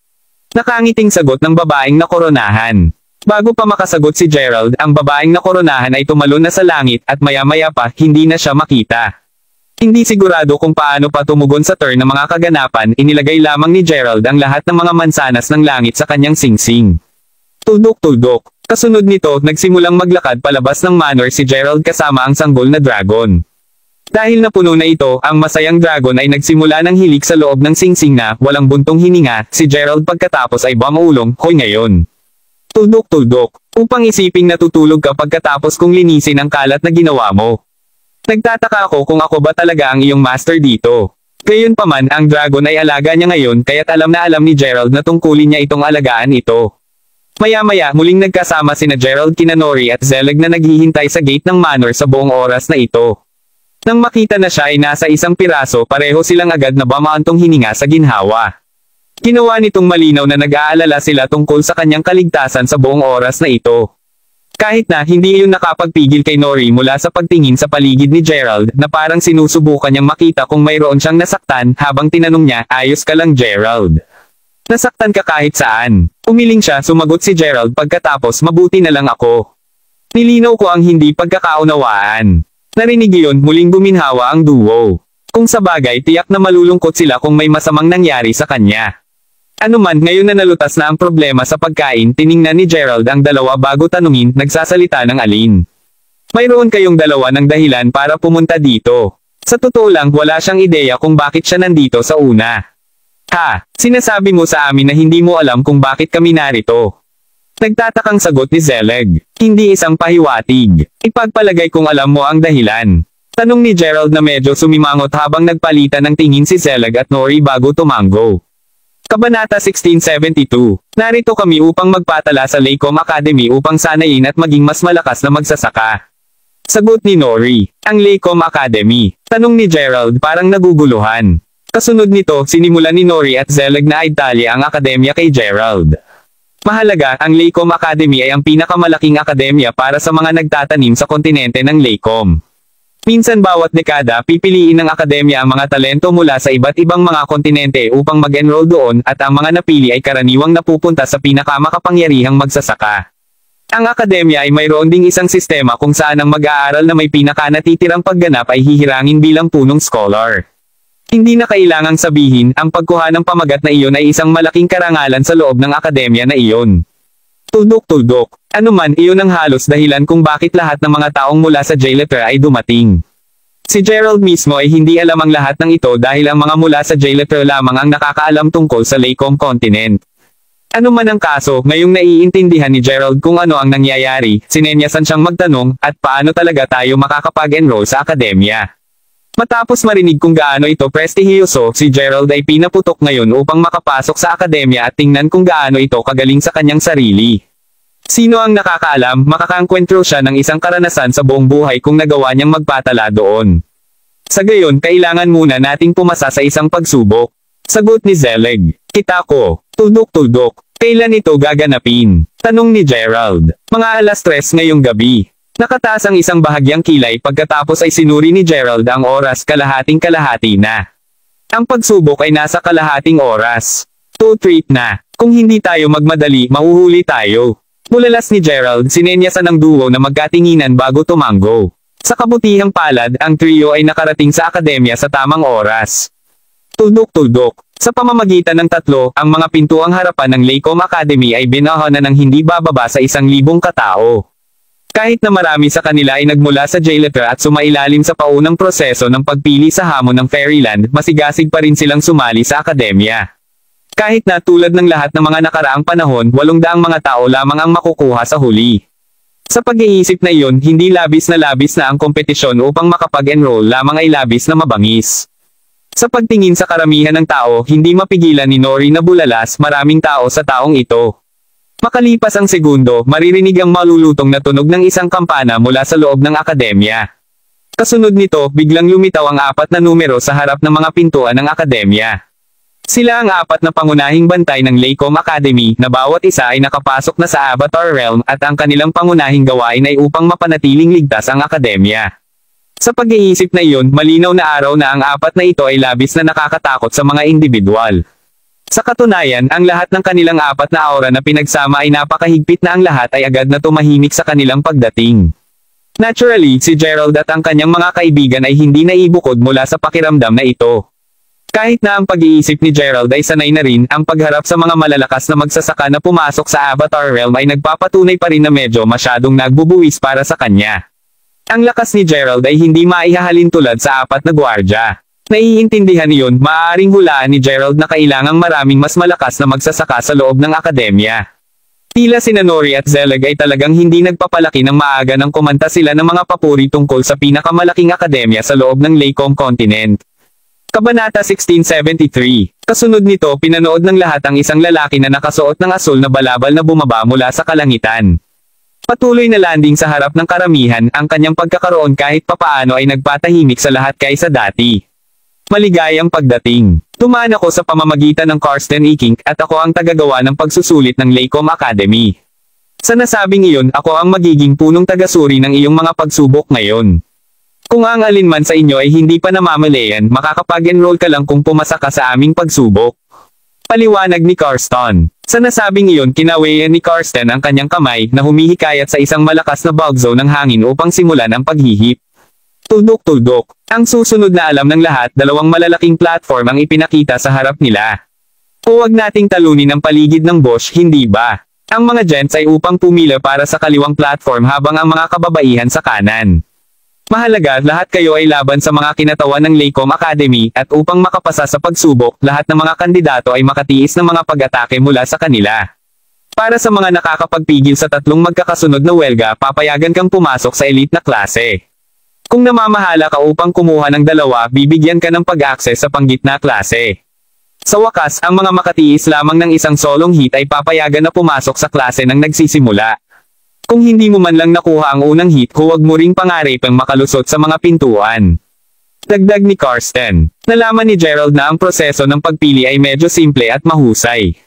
Nakangiting sagot ng babaeng nakoronahan. Bago pa makasagot si Gerald, ang babaeng nakoronahan ay tumalon na sa langit at maya-maya pa, hindi na siya makita. Hindi sigurado kung paano pa tumugon sa turn ng mga kaganapan, inilagay lamang ni Gerald ang lahat ng mga mansanas ng langit sa kanyang singsing. Tuldok-tuldok. Kasunod nito, nagsimulang maglakad palabas ng manor si Gerald kasama ang sanggol na dragon. Dahil napuno na ito, ang masayang dragon ay nagsimula ng hilik sa loob ng singsing na, walang buntong hininga, si Gerald pagkatapos ay bamaulong, hoy ngayon. Tuldok-tuldok, upang isiping natutulog ka pagkatapos kong linisin ang kalat na ginawa mo. Nagtataka ako kung ako ba talaga ang iyong master dito. Gayunpaman, ang dragon ay alaga niya ngayon kaya't alam na alam ni Gerald na tungkulin niya itong alagaan ito. Maya-maya, muling nagkasama sina Gerald, Nori at Zelig na naghihintay sa gate ng manor sa buong oras na ito. Nang makita na siya ay nasa isang piraso, pareho silang agad na bamaantong hininga sa ginhawa. Ginawa nitong malinaw na nag-aalala sila tungkol sa kanyang kaligtasan sa buong oras na ito. Kahit na hindi iyon nakapagpigil kay Nori mula sa pagtingin sa paligid ni Gerald, na parang sinusubukan niyang makita kung mayroon siyang nasaktan, habang tinanong niya, ayos ka lang Gerald? Nasaktan ka kahit saan? Umiling siya, sumagot si Gerald pagkatapos, mabuti na lang ako. Nilinaw ko ang hindi pagkakaunawaan. Narinig iyon, muling guminhawa ang duo. Kung sa bagay, tiyak na malulungkot sila kung may masamang nangyari sa kanya. Anuman, ngayon na nalutas na ang problema sa pagkain, tiningnan ni Gerald ang dalawa bago tanungin, nagsasalita ng alin. Mayroon kayong dalawa ng dahilan para pumunta dito. Sa totoo lang, wala siyang ideya kung bakit siya nandito sa una. Ha, sinasabi mo sa amin na hindi mo alam kung bakit kami narito. Nagtatakang sagot ni Zelig. Hindi isang pahiwatig. Ipagpalagay kung alam mo ang dahilan. Tanong ni Gerald na medyo sumimangot habang nagpalitan ng tingin si Zelig at Nori bago tumango. Kabanata 1672. Narito kami upang magpatala sa Laycom Academy upang sanayin at maging mas malakas na magsasaka. Sagot ni Nori. Ang Laycom Academy. Tanong ni Gerald parang naguguluhan. Kasunod nito, sinimulan ni Nori at Zelig na idalya ang akademya kay Gerald. Mahalaga, ang Laycom Academy ay ang pinakamalaking akademya para sa mga nagtatanim sa kontinente ng Laycom. Minsan bawat dekada pipiliin ng akademya ang mga talento mula sa iba't ibang mga kontinente upang mag-enroll doon at ang mga napili ay karaniwang napupunta sa pinakamakapangyarihang magsasaka. Ang akademya ay mayroon ding isang sistema kung saan ang mag-aaral na may pinakanatitirang pagganap ay hihirangin bilang punong scholar. Hindi na kailangang sabihin, ang pagkuha ng pamagat na iyon ay isang malaking karangalan sa loob ng akademya na iyon. Tuldok-tuldok. Ano man, iyon ang halos dahilan kung bakit lahat ng mga taong mula sa J-letter ay dumating. Si Gerald mismo ay hindi alam ang lahat ng ito dahil ang mga mula sa J-letter lamang ang nakakaalam tungkol sa Laycom continent. Ano man ang kaso, ngayong naiintindihan ni Gerald kung ano ang nangyayari, sinenyasan siyang magtanong, at paano talaga tayo makakapag-enroll sa akademya. Matapos marinig kung gaano ito prestihiyoso, si Gerald ay pinaputok ngayon upang makapasok sa akademya at tingnan kung gaano ito kagaling sa kanyang sarili. Sino ang nakakaalam, makakangkwentro siya ng isang karanasan sa buong buhay kung nagawa niyang magpatala doon. Sa gayon, kailangan muna nating pumasa sa isang pagsubok. Sagot ni Zelig. Kita ko. Tuldok-tuldok. Kailan ito gaganapin? Tanong ni Gerald. Mga alas 3 ngayong gabi. Nakataas ang isang bahagyang kilay pagkatapos ay sinuri ni Gerald ang oras kalahating-kalahati na. Ang pagsubok ay nasa kalahating oras. 2-3 na. Kung hindi tayo magmadali, mahuhuli tayo. Bulalas ni Gerald, sinenyasan ng duo na magkatinginan bago tumango. Sa kabutihang palad, ang trio ay nakarating sa akademya sa tamang oras. Tuldok-tuldok. Sa pamamagitan ng tatlo, ang mga pintuang harapan ng Laycom Academy ay binahanan ng hindi bababa sa 1,000 katao. Kahit na marami sa kanila ay nagmula sa J-letter at sumailalim sa paunang proseso ng pagpili sa hamon ng Fairyland, masigasig pa rin silang sumali sa akademya. Kahit na tulad ng lahat ng mga nakaraang panahon, 800 mga tao lamang ang makukuha sa huli. Sa pag-iisip na iyon, hindi labis na ang kompetisyon upang makapag-enroll lamang ay labis na mabangis. Sa pagtingin sa karamihan ng tao, hindi mapigilan ni Nori na bulalas, maraming tao sa taong ito. Makalipas ang segundo, maririnig ang malulutong na tunog ng isang kampana mula sa loob ng akademya. Kasunod nito, biglang lumitaw ang 4 na numero sa harap ng mga pintuan ng akademya. Sila ang 4 na pangunahing bantay ng Laycom Academy, na bawat isa ay nakapasok na sa Avatar Realm, at ang kanilang pangunahing gawain ay upang mapanatiling ligtas ang akademya. Sa pag-iisip na iyon, malinaw na araw na ang 4 na ito ay labis na nakakatakot sa mga individual. Sa katunayan, ang lahat ng kanilang 4 na aura na pinagsama ay napakahigpit na ang lahat ay agad na tumahimik sa kanilang pagdating. Naturally, si Gerald at ang kanyang mga kaibigan ay hindi naibukod mula sa pakiramdam na ito. Kahit na ang pag-iisip ni Gerald ay sanay na rin, ang pagharap sa mga malalakas na magsasaka na pumasok sa Avatar Realm ay nagpapatunay pa rin na medyo masyadong nagbubuwis para sa kanya. Ang lakas ni Gerald ay hindi maihahalin tulad sa 4 na gwardya. Naiintindihan niyon, maaaring hulaan ni Gerald na kailangang maraming mas malakas na magsasaka sa loob ng akademya. Tila sina Nori at Zelig ay talagang hindi nagpapalaki ng maaga nang kumanta sila ng mga papuri tungkol sa pinakamalaking akademya sa loob ng Laycom continent. Kabanata 1673. Kasunod nito, pinanood ng lahat ang isang lalaki na nakasuot ng asul na balabal na bumaba mula sa kalangitan. Patuloy na landing sa harap ng karamihan, ang kanyang pagkakaroon kahit papaano ay nagpatahimik sa lahat kaysa dati. Maligayang pagdating. Tumaan ako sa pamamagitan ng Karsten Iking, at ako ang tagagawa ng pagsusulit ng Laycom Academy. Sa nasabing iyon, ako ang magiging punong tagasuri ng iyong mga pagsubok ngayon. Kung ang alinman sa inyo ay hindi pa namamalayan, makakapag-enroll ka lang kung pumasa ka sa aming pagsubok. Paliwanag ni Karsten. Sa nasabing iyon, kinawayan ni Karsten ang kanyang kamay, na humihikayat sa isang malakas na bugzo ng hangin upang simulan ang paghihip. Tuldok-tuldok. Ang susunod na alam ng lahat, 2 malalaking platform ang ipinakita sa harap nila. Huwag nating talunin ang paligid ng bush, hindi ba? Ang mga gents ay upang pumila para sa kaliwang platform habang ang mga kababaihan sa kanan. Mahalaga, lahat kayo ay laban sa mga kinatawan ng Laycom Academy, at upang makapasa sa pagsubok, lahat ng mga kandidato ay makatiis ng mga pag-atake mula sa kanila. Para sa mga nakakapagpigil sa tatlong magkakasunod na welga, papayagan kang pumasok sa elite na klase. Kung namamahala ka upang kumuha ng dalawa, bibigyan ka ng pag-access sa panggitna klase. Sa wakas, ang mga makatiis lamang ng isang solong hit ay papayagan na pumasok sa klase ng nagsisimula. Kung hindi mo man lang nakuha ang unang hit, huwag mo ring pangaripang makalusot sa mga pintuan. Dagdag ni Karsten. Nalaman ni Gerald na ang proseso ng pagpili ay medyo simple at mahusay.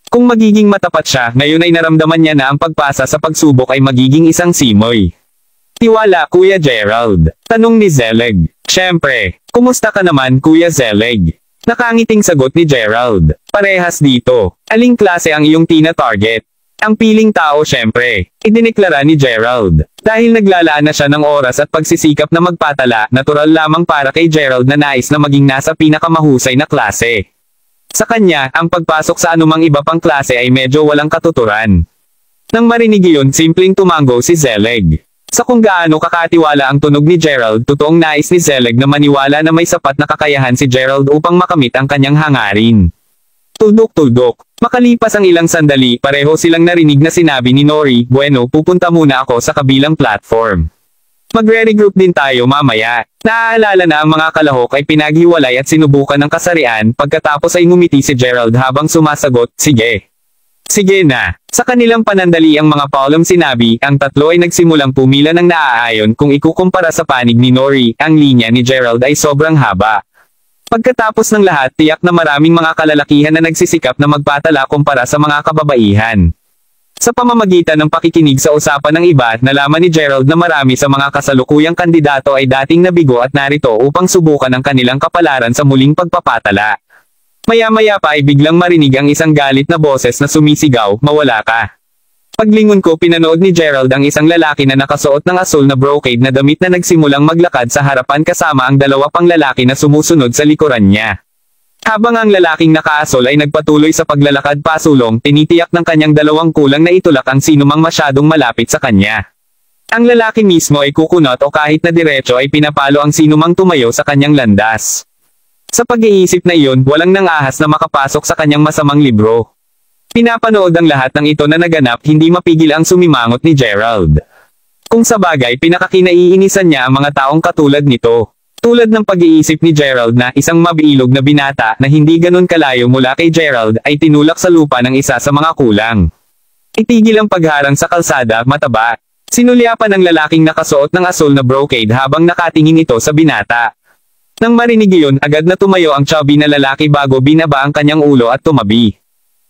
Kung magiging matapat siya, ngayon ay naramdaman niya na ang pagpasa sa pagsubok ay magiging isang simoy. Tiwala, Kuya Gerald. Tanong ni Zelig. Siyempre. Kumusta ka naman, Kuya Zelig? Nakangiting sagot ni Gerald. Parehas dito. Aling klase ang iyong tina-target? Ang piling tao siyempre. Idineklara ni Gerald. Dahil naglalaan na siya ng oras at pagsisikap na magpatala, natural lamang para kay Gerald na nais na maging nasa pinakamahusay na klase. Sa kanya, ang pagpasok sa anumang iba pang klase ay medyo walang katuturan. Nang marinig iyon, simpleng tumango si Zelig. Sa kung gaano kakatiwala ang tunog ni Gerald, totoong nais ni Zelig na maniwala na may sapat na kakayahan si Gerald upang makamit ang kanyang hangarin. Tuldok-tuldok. Makalipas ang ilang sandali, pareho silang narinig na sinabi ni Nori, "Bueno, pupunta muna ako sa kabilang platform. Magre-regroup din tayo mamaya." Naaalala na ang mga kalahok ay pinaghiwalay at sinubukan ng kasarian, pagkatapos ay ngumiti si Gerald habang sumasagot, "Sige. Sige na." Sa kanilang panandali ang mga paulam sinabi, ang tatlo ay nagsimulang pumila ng naaayon. Kung ikukumpara sa panig ni Nori, ang linya ni Gerald ay sobrang haba. Pagkatapos ng lahat, tiyak na maraming mga kalalakihan na nagsisikap na magpatala kumpara sa mga kababaihan. Sa pamamagitan ng pakikinig sa usapan ng iba, nalaman ni Gerald na marami sa mga kasalukuyang kandidato ay dating nabigo at narito upang subukan ang kanilang kapalaran sa muling pagpapatala. Maya-maya pa ay biglang marinig ang isang galit na boses na sumisigaw, "Mawala ka." Paglingon ko, pinanood ni Gerald ang isang lalaki na nakasuot ng asul na brocade na damit na nagsimulang maglakad sa harapan kasama ang dalawa pang lalaki na sumusunod sa likuran niya. Habang ang lalaking nakaasol ay nagpatuloy sa paglalakad pasulong, tinitiyak ng kanyang dalawang kulang na itulak ang sinumang masyadong malapit sa kanya. Ang lalaki mismo ay kukunot o kahit na diretso ay pinapalo ang sinumang tumayo sa kanyang landas. Sa pag-iisip na iyon, walang nangahas na makapasok sa kanyang masamang libro. Pinapanood ang lahat ng ito na naganap, hindi mapigil ang sumimangot ni Gerald. Kung sa bagay, pinakakinaiinisan niya ang mga taong katulad nito. Tulad ng pag-iisip ni Gerald na isang mabiilog na binata na hindi ganun kalayo mula kay Gerald ay tinulak sa lupa ng isa sa mga kulang. Itigil ang pagharang sa kalsada, mataba. Sinulyapan ng lalaking nakasuot ng asul na brocade habang nakatingin ito sa binata. Nang marinig iyon, agad na tumayo ang chubby na lalaki bago binaba ang kanyang ulo at tumabi.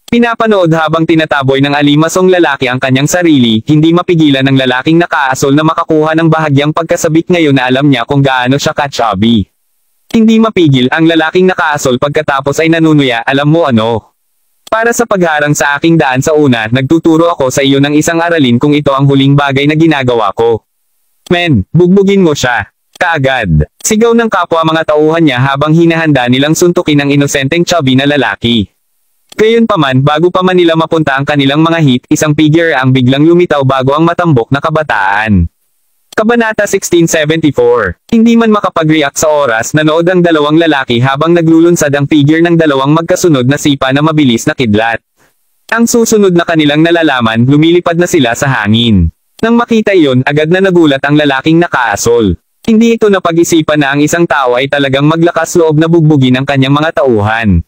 Pinapanood habang tinataboy ng alimasong lalaki ang kanyang sarili, hindi mapigilan ng lalaking nakaasol na makakuha ng bahagyang pagkasabik ngayon na alam niya kung gaano siya ka-chubby. Hindi mapigil ang lalaking nakaasol pagkatapos ay nanunuya, "Alam mo ano? Para sa pagharang sa aking daan sa una, nagtuturo ako sa iyo ng isang aralin kung ito ang huling bagay na ginagawa ko. Men, bugbugin mo siya." Kaagad. Sigaw ng kapwa mga tauhan niya habang hinahanda nilang suntukin ang inosenteng chubby na lalaki. Gayunpaman, bago pa man nila mapunta ang kanilang mga hit, isang figure ang biglang lumitaw bago ang matambok na kabataan. Kabanata 1674. Hindi man makapag-react sa oras, nanood ang dalawang lalaki habang naglulunsad ang figure ng dalawang magkasunod na sipa na mabilis na kidlat. Ang susunod na kanilang nalalaman, lumilipad na sila sa hangin. Nang makita iyon, agad na nagulat ang lalaking nakaasol. Hindi ito napag-isipan na ang isang tao ay talagang maglakas loob na bugbugin ang kanyang mga tauhan.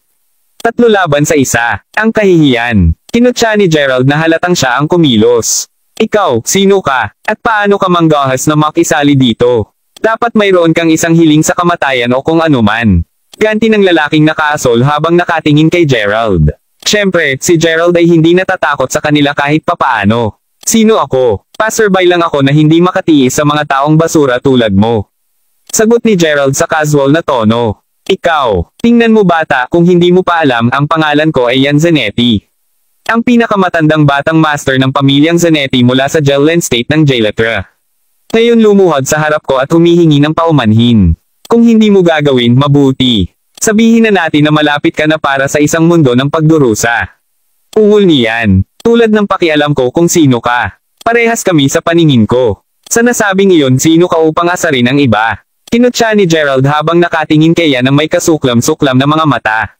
3 laban sa 1. Ang kahihiyan. Kinutya ni Gerald na halatang siya ang kumilos. "Ikaw, sino ka? At paano ka manggahas na makisali dito? Dapat mayroon kang isang hiling sa kamatayan o kung anuman." Ganti ng lalaking nakaasol habang nakatingin kay Gerald. Siyempre, si Gerald ay hindi natatakot sa kanila kahit papaano. "Sino ako? Passerby lang ako na hindi makatiis sa mga taong basura tulad mo." Sagot ni Gerald sa casual na tono. "Ikaw, tingnan mo bata, kung hindi mo pa alam, ang pangalan ko ay Jan Zanetti. Ang pinakamatandang batang master ng pamilyang Zanetti mula sa Jelen State ng Jailetra. Ngayon lumuhod sa harap ko at humihingi ng paumanhin. Kung hindi mo gagawin, mabuti. Sabihin na natin na malapit ka na para sa isang mundo ng pagdurusa." Ungol niyan. Tulad ng pakialam ko kung sino ka. Parehas kami sa paningin ko. Sa nasabing iyon, sino ka upang asarin ang iba? Kinutya ni Gerald habang nakatingin kay Jan ng may kasuklam-suklam na mga mata.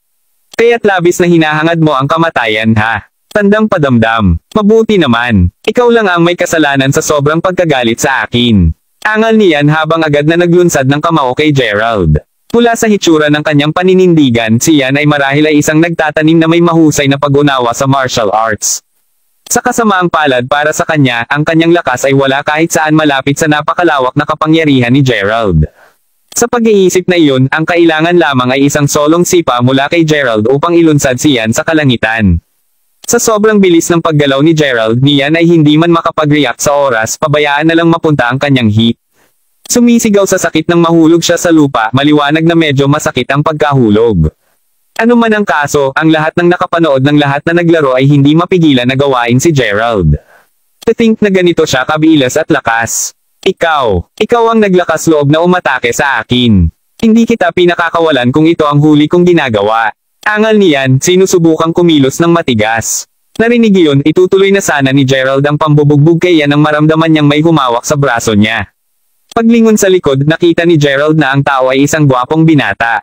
"Kaya't labis na hinahangad mo ang kamatayan, ha? Tandang padamdam. Mabuti naman. Ikaw lang ang may kasalanan sa sobrang pagkagalit sa akin. Angal niyan habang agad na naglunsad ng kamao kay Gerald. Mula sa hitsura ng kanyang paninindigan, si Yan ay marahil ay isang nagtatanim na may mahusay na pag-unawa sa martial arts. Sa kasamaang palad para sa kanya, ang kanyang lakas ay wala kahit saan malapit sa napakalawak na kapangyarihan ni Gerald. Sa pag-iisip na iyon, ang kailangan lamang ay isang solong sipa mula kay Gerald upang ilunsad si Yan sa kalangitan. Sa sobrang bilis ng paggalaw ni Gerald, niyan ay hindi man makapag-react sa oras, pabayaan na lang mapunta ang kanyang hit. Sumisigaw sa sakit nang mahulog siya sa lupa, maliwanag na medyo masakit ang pagkahulog. Ano man ang kaso, ang lahat ng nakapanood ng lahat na naglaro ay hindi mapigilan na gawain si Gerald. To think na ganito siya kabilas at lakas. Ikaw ang naglakas loob na umatake sa akin. Hindi kita pinakakawalan kung ito ang huli kong ginagawa. Angal niyan, sinusubukang kumilos ng matigas. Narinig iyon, itutuloy na sana ni Gerald ang pambubugbog kay Yan nang maramdaman niyang may humawak sa braso niya. Paglingon sa likod, nakita ni Gerald na ang tao ay isang gwapong binata.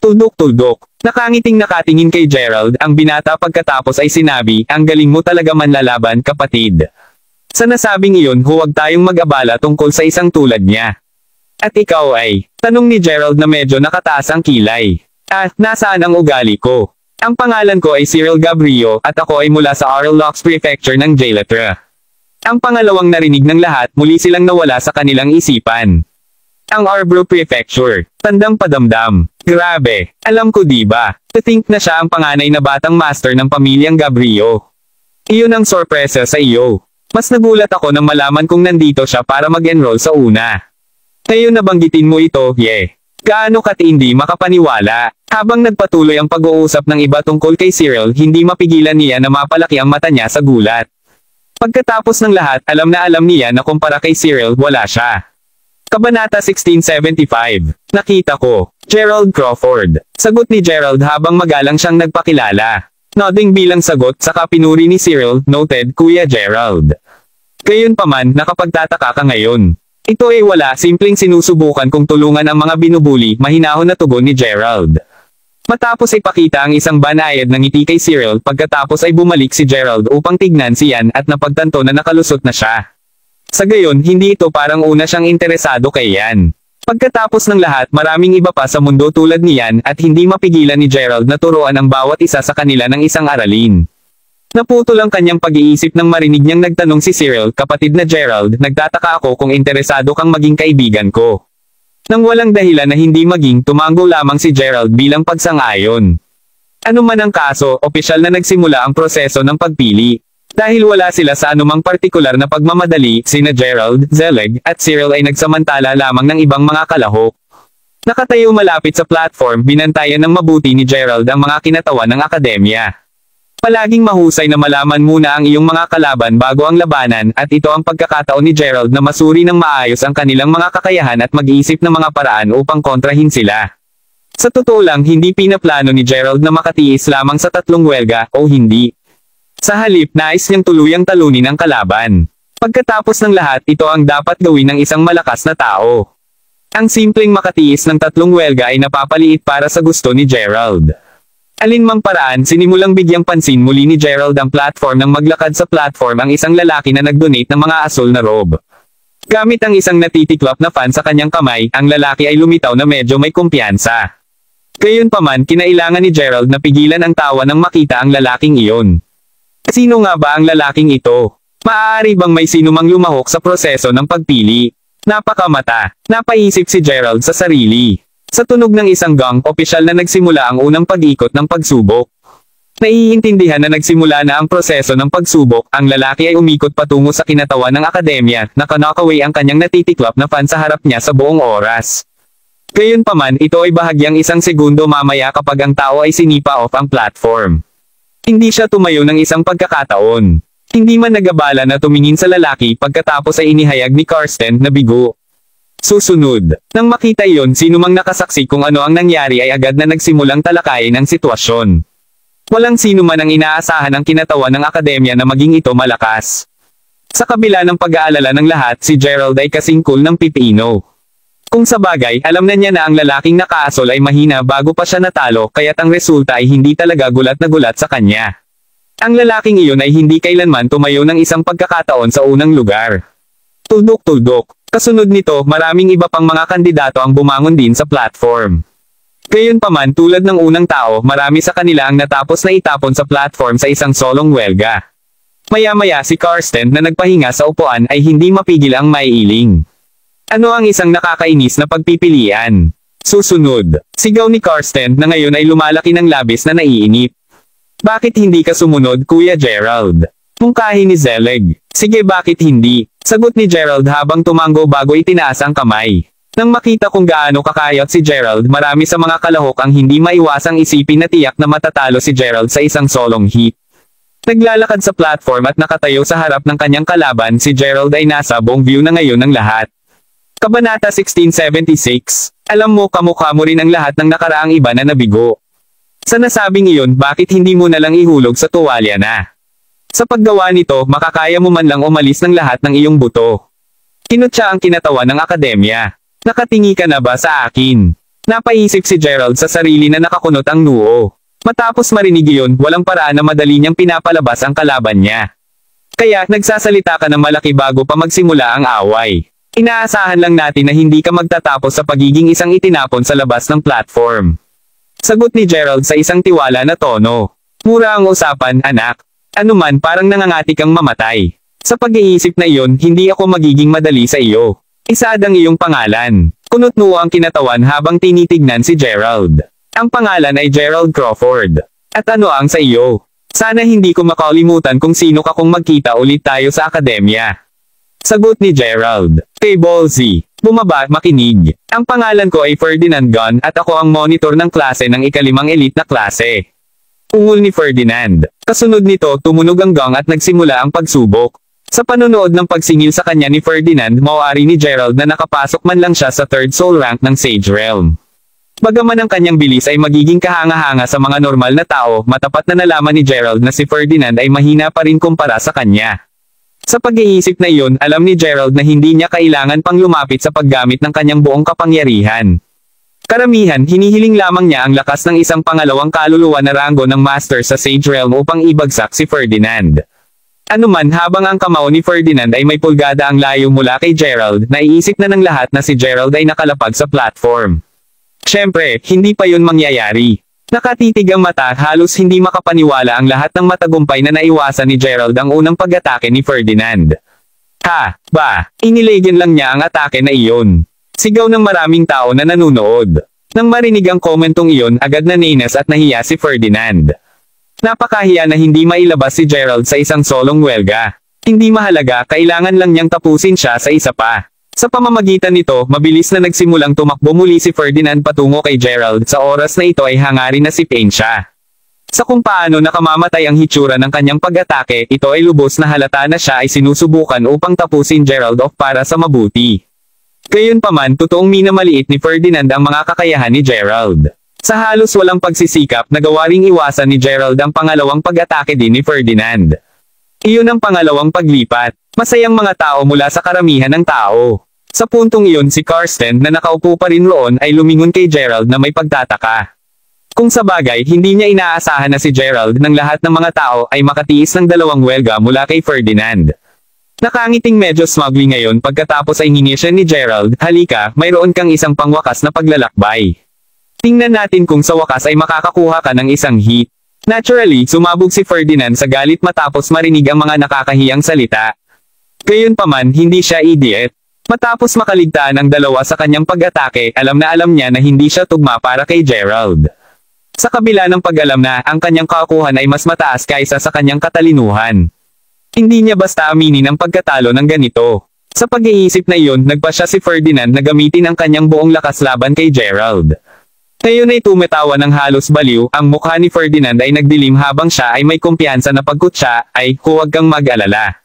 Tuldok-tuldok. Nakangiting nakatingin kay Gerald, ang binata pagkatapos ay sinabi, ang galing mo talaga manlalaban, kapatid. Sa nasabing iyon, huwag tayong mag-abala tungkol sa isang tulad niya. At ikaw ay? Tanong ni Gerald na medyo nakataas ang kilay. Nasaan ang ugali ko? Ang pangalan ko ay Cyril Gabrillo, at ako ay mula sa Arlox Prefecture ng Jailetra. Ang pangalawang narinig ng lahat, muli silang nawala sa kanilang isipan. Ang Arbro Prefecture. Tandang padamdam. Grabe. Alam ko diba? To think na siya ang panganay na batang master ng pamilyang Gabrillo. Iyon ang sorpresa sa iyo. Mas nagulat ako nang malaman kong nandito siya para mag-enroll sa una. Ngayon nabanggitin mo ito, Gaano katindi makapaniwala? Habang nagpatuloy ang pag-uusap ng iba tungkol kay Cyril, hindi mapigilan niya na mapalaki ang mata niya sa gulat. Pagkatapos ng lahat, alam niya na kumpara kay Cyril, wala siya. Kabanata 1675. Nakita ko. Gerald Crawford. Sagot ni Gerald habang magalang siyang nagpakilala. Nodding bilang sagot, saka pinuri ni Cyril, noted, Kuya Gerald. Gayunpaman, nakapagtataka ka ngayon. Ito ay wala, simpleng sinusubukan kong tulungan ang mga binubuli, mahinahon na tugon ni Gerald. Matapos ay pakita ang isang banayad ng ngiti kay Cyril, pagkatapos ay bumalik si Gerald upang tignan si Yan at napagtanto na nakalusot na siya. Sa gayon, hindi ito parang una siyang interesado kay Yan. Pagkatapos ng lahat, maraming iba pa sa mundo tulad ni Yan at hindi mapigilan ni Gerald na turuan ang bawat isa sa kanila ng isang aralin. Naputol ang kanyang pag-iisip nang marinig niyang nagtanong si Cyril, kapatid na Gerald, nagtataka ako kung interesado kang maging kaibigan ko. Nang walang dahilan na hindi maging, tumango lamang si Gerald bilang pagsang-ayon. Ano man ang kaso, opisyal na nagsimula ang proseso ng pagpili. Dahil wala sila sa anumang partikular na pagmamadali, sina Gerald, Zelig, at Cyril ay nagsamantala lamang ng ibang mga kalahok. Nakatayo malapit sa platform, binantayan ng mabuti ni Gerald ang mga kinatawan ng akademya. Palaging mahusay na malaman muna ang iyong mga kalaban bago ang labanan, at ito ang pagkakataon ni Gerald na masuri ng maayos ang kanilang mga kakayahan at mag-iisip ng mga paraan upang kontrahin sila. Sa totoo lang, hindi pinaplano ni Gerald na makatiis lamang sa 3 welga, o hindi. Sa halip, nais niyang tuluyang talunin ang kalaban. Pagkatapos ng lahat, ito ang dapat gawin ng isang malakas na tao. Ang simpleng makatiis ng 3 welga ay napapaliit para sa gusto ni Gerald. Alinmang paraan, sinimulang bigyang pansin muli ni Gerald ang platform nang maglakad sa platform ang isang lalaki na nag-donate ng mga asul na robe. Gamit ang isang natitiklop na fan sa kanyang kamay, ang lalaki ay lumitaw na medyo may kumpiyansa. Gayunpaman, kinailangan ni Gerald na pigilan ang tawa nang makita ang lalaking iyon. Sino nga ba ang lalaking ito? Maaari bang may sinumang lumahok sa proseso ng pagpili? Napakamata. Napaisip si Gerald sa sarili. Sa tunog ng isang gong, opisyal na nagsimula ang unang pag-ikot ng pagsubok. Naiintindihan na nagsimula na ang proseso ng pagsubok, ang lalaki ay umikot patungo sa kinatawan ng akademya, naka-knockaway ang kanyang natitiklop na fan sa harap niya sa buong oras. Gayunpaman, ito ay bahagyang 1 segundo mamaya kapag ang tao ay sinipa off ang platform. Hindi siya tumayo ng isang pagkakataon. Hindi man nagabala na tumingin sa lalaki pagkatapos ay inihayag ni Karsten na bigo. Susunod. Nang makita iyon, sinumang nakasaksi kung ano ang nangyari ay agad na nagsimulang talakayin ang sitwasyon. Walang sino man ang inaasahan ang kinatawan ng akademya na maging ito malakas. Sa kabila ng pag-aalala ng lahat, si Gerald ay kasing cool ng pipino. Kung sa bagay, alam na niya na ang lalaking nakaasol ay mahina bago pa siya natalo, kaya't ang resulta ay hindi talaga gulat na gulat sa kanya. Ang lalaking iyon ay hindi kailanman tumayo ng isang pagkakataon sa unang lugar. Tuldok-tuldok. Kasunod nito, maraming iba pang mga kandidato ang bumangon din sa platform. Gayunpaman tulad ng unang tao, marami sa kanila ang natapos na itapon sa platform sa isang solong welga. Maya-maya si Karsten na nagpahinga sa upuan ay hindi mapigil ang maiiling. Ano ang isang nakakainis na pagpipilian? Susunod, sigaw ni Karsten na ngayon ay lumalaki ng labis na naiinip. Bakit hindi ka sumunod, Kuya Gerald? Mungkahi ni Zelig. Sige, bakit hindi? Sagot ni Gerald habang tumango bago itinaas ang kamay. Nang makita kung gaano kakayot si Gerald, marami sa mga kalahok ang hindi maiwasang isipin na tiyak na matatalo si Gerald sa isang solong hit. Naglalakad sa platform at nakatayo sa harap ng kanyang kalaban, si Gerald ay nasa buong view na ngayon ng lahat. Kabanata 1676. Alam mo, kamukha mo rin ang lahat ng nakaraang iba na nabigo. Sa nasabing iyon, bakit hindi mo na lang ihulog sa tuwalya na? Sa paggawa nito, makakaya mo man lang umalis ng lahat ng iyong buto. Kinutya ang kinatawan ng akademya. Nakatingi ka na ba sa akin? Napaisip si Gerald sa sarili na nakakunot ang noo. Matapos marinig iyon, walang paraan na madali niyang pinapalabas ang kalaban niya. Kaya, nagsasalita ka ng malaki bago pa magsimula ang away. Inaasahan lang natin na hindi ka magtatapos sa pagiging isang itinapon sa labas ng platform. Sagot ni Gerald sa isang tiwala na tono. Mura ang usapan, anak. Anuman, parang nangangati kang mamatay. Sa pag-iisip na iyon, hindi ako magiging madali sa iyo. Isaad ang iyong pangalan. Kunot noo ang kinatawan habang tinitignan si Gerald. Ang pangalan ay Gerald Crawford. At ano ang sa iyo? Sana hindi ko makalimutan kung sino ka kung magkita ulit tayo sa akademya. Sagot ni Gerald. Table Z. Bumaba, makinig. Ang pangalan ko ay Ferdinand Gunn at ako ang monitor ng klase ng ikalimang elite na klase. Ungol ni Ferdinand. Kasunod nito, tumunog ang gong at nagsimula ang pagsubok. Sa panonood ng pagsingil sa kanya ni Ferdinand, mauari ni Gerald na nakapasok man lang siya sa 3rd soul rank ng Sage Realm. Bagaman ang kanyang bilis ay magiging kahanga-hanga sa mga normal na tao, matapat na nalaman ni Gerald na si Ferdinand ay mahina pa rin kumpara sa kanya. Sa pag-iisip na iyon, alam ni Gerald na hindi niya kailangan pang lumapit sa paggamit ng kanyang buong kapangyarihan. Karamihan, hinihiling lamang niya ang lakas ng isang pangalawang kaluluwa na ranggo ng Master sa Sage Realm upang ibagsak si Ferdinand. Anuman, habang ang kamao ni Ferdinand ay may pulgada ang layo mula kay Gerald, naiisip na ng lahat na si Gerald ay nakalapag sa platform. Siyempre, hindi pa yun mangyayari. Nakatitig ang mata, halos hindi makapaniwala ang lahat ng matagumpay na naiwasan ni Gerald ang unang pag-atake ni Ferdinand. Ha, ba, iniligin lang niya ang atake na iyon. Sigaw ng maraming tao na nanunood. Nang marinig ang komentong iyon, agad na nainas at nahiya si Ferdinand. Napakahiya na hindi mailabas si Gerald sa isang solong welga. Hindi mahalaga, kailangan lang niyang tapusin siya sa isa pa. Sa pamamagitan nito, mabilis na nagsimulang tumakbo muli si Ferdinand patungo kay Gerald. Sa oras na ito ay hangarin na sipain siya. Sa kung paano nakamamatay ang hitsura ng kanyang pag-atake, ito ay lubos na halata na siya ay sinusubukan upang tapusin Gerald off para sa mabuti. Gayunpaman, totoong minamaliit ni Ferdinand ang mga kakayahan ni Gerald. Sa halos walang pagsisikap, nagawa ring iwasan ni Gerald ang pangalawang pag-atake din ni Ferdinand. Iyon ang pangalawang paglipat. Masayang mga tao mula sa karamihan ng tao. Sa puntong iyon, si Karsten na nakaupo pa rin roon ay lumingon kay Gerald na may pagtataka. Kung sa bagay, hindi niya inaasahan na si Gerald ng lahat ng mga tao ay makatiis ng dalawang welga mula kay Ferdinand. Nakangiting medyo smugly ngayon pagkatapos ay hingi siya ni Gerald, halika, mayroon kang isang pangwakas na paglalakbay. Tingnan natin kung sa wakas ay makakakuha ka ng isang hit. Naturally, sumabog si Ferdinand sa galit matapos marinig ang mga nakakahiyang salita. Gayunpaman, hindi siya idiot. Matapos makaligtaan ang dalawa sa kanyang pag-atake, alam niya na hindi siya tugma para kay Gerald. Sa kabila ng pag-alam na ang kanyang kakuhan ay mas mataas kaysa sa kanyang katalinuhan. Hindi niya basta aminin ang pagkatalo ng ganito. Sa pag-iisip na iyon, nagpa siya si Ferdinand na gamitin ang kanyang buong lakas laban kay Gerald. Ngayon ay tumatawa ng halos baliw, ang mukha ni Ferdinand ay nagdilim habang siya ay may kumpiyansa na pagkutsa, ay, huwag kang mag-alala.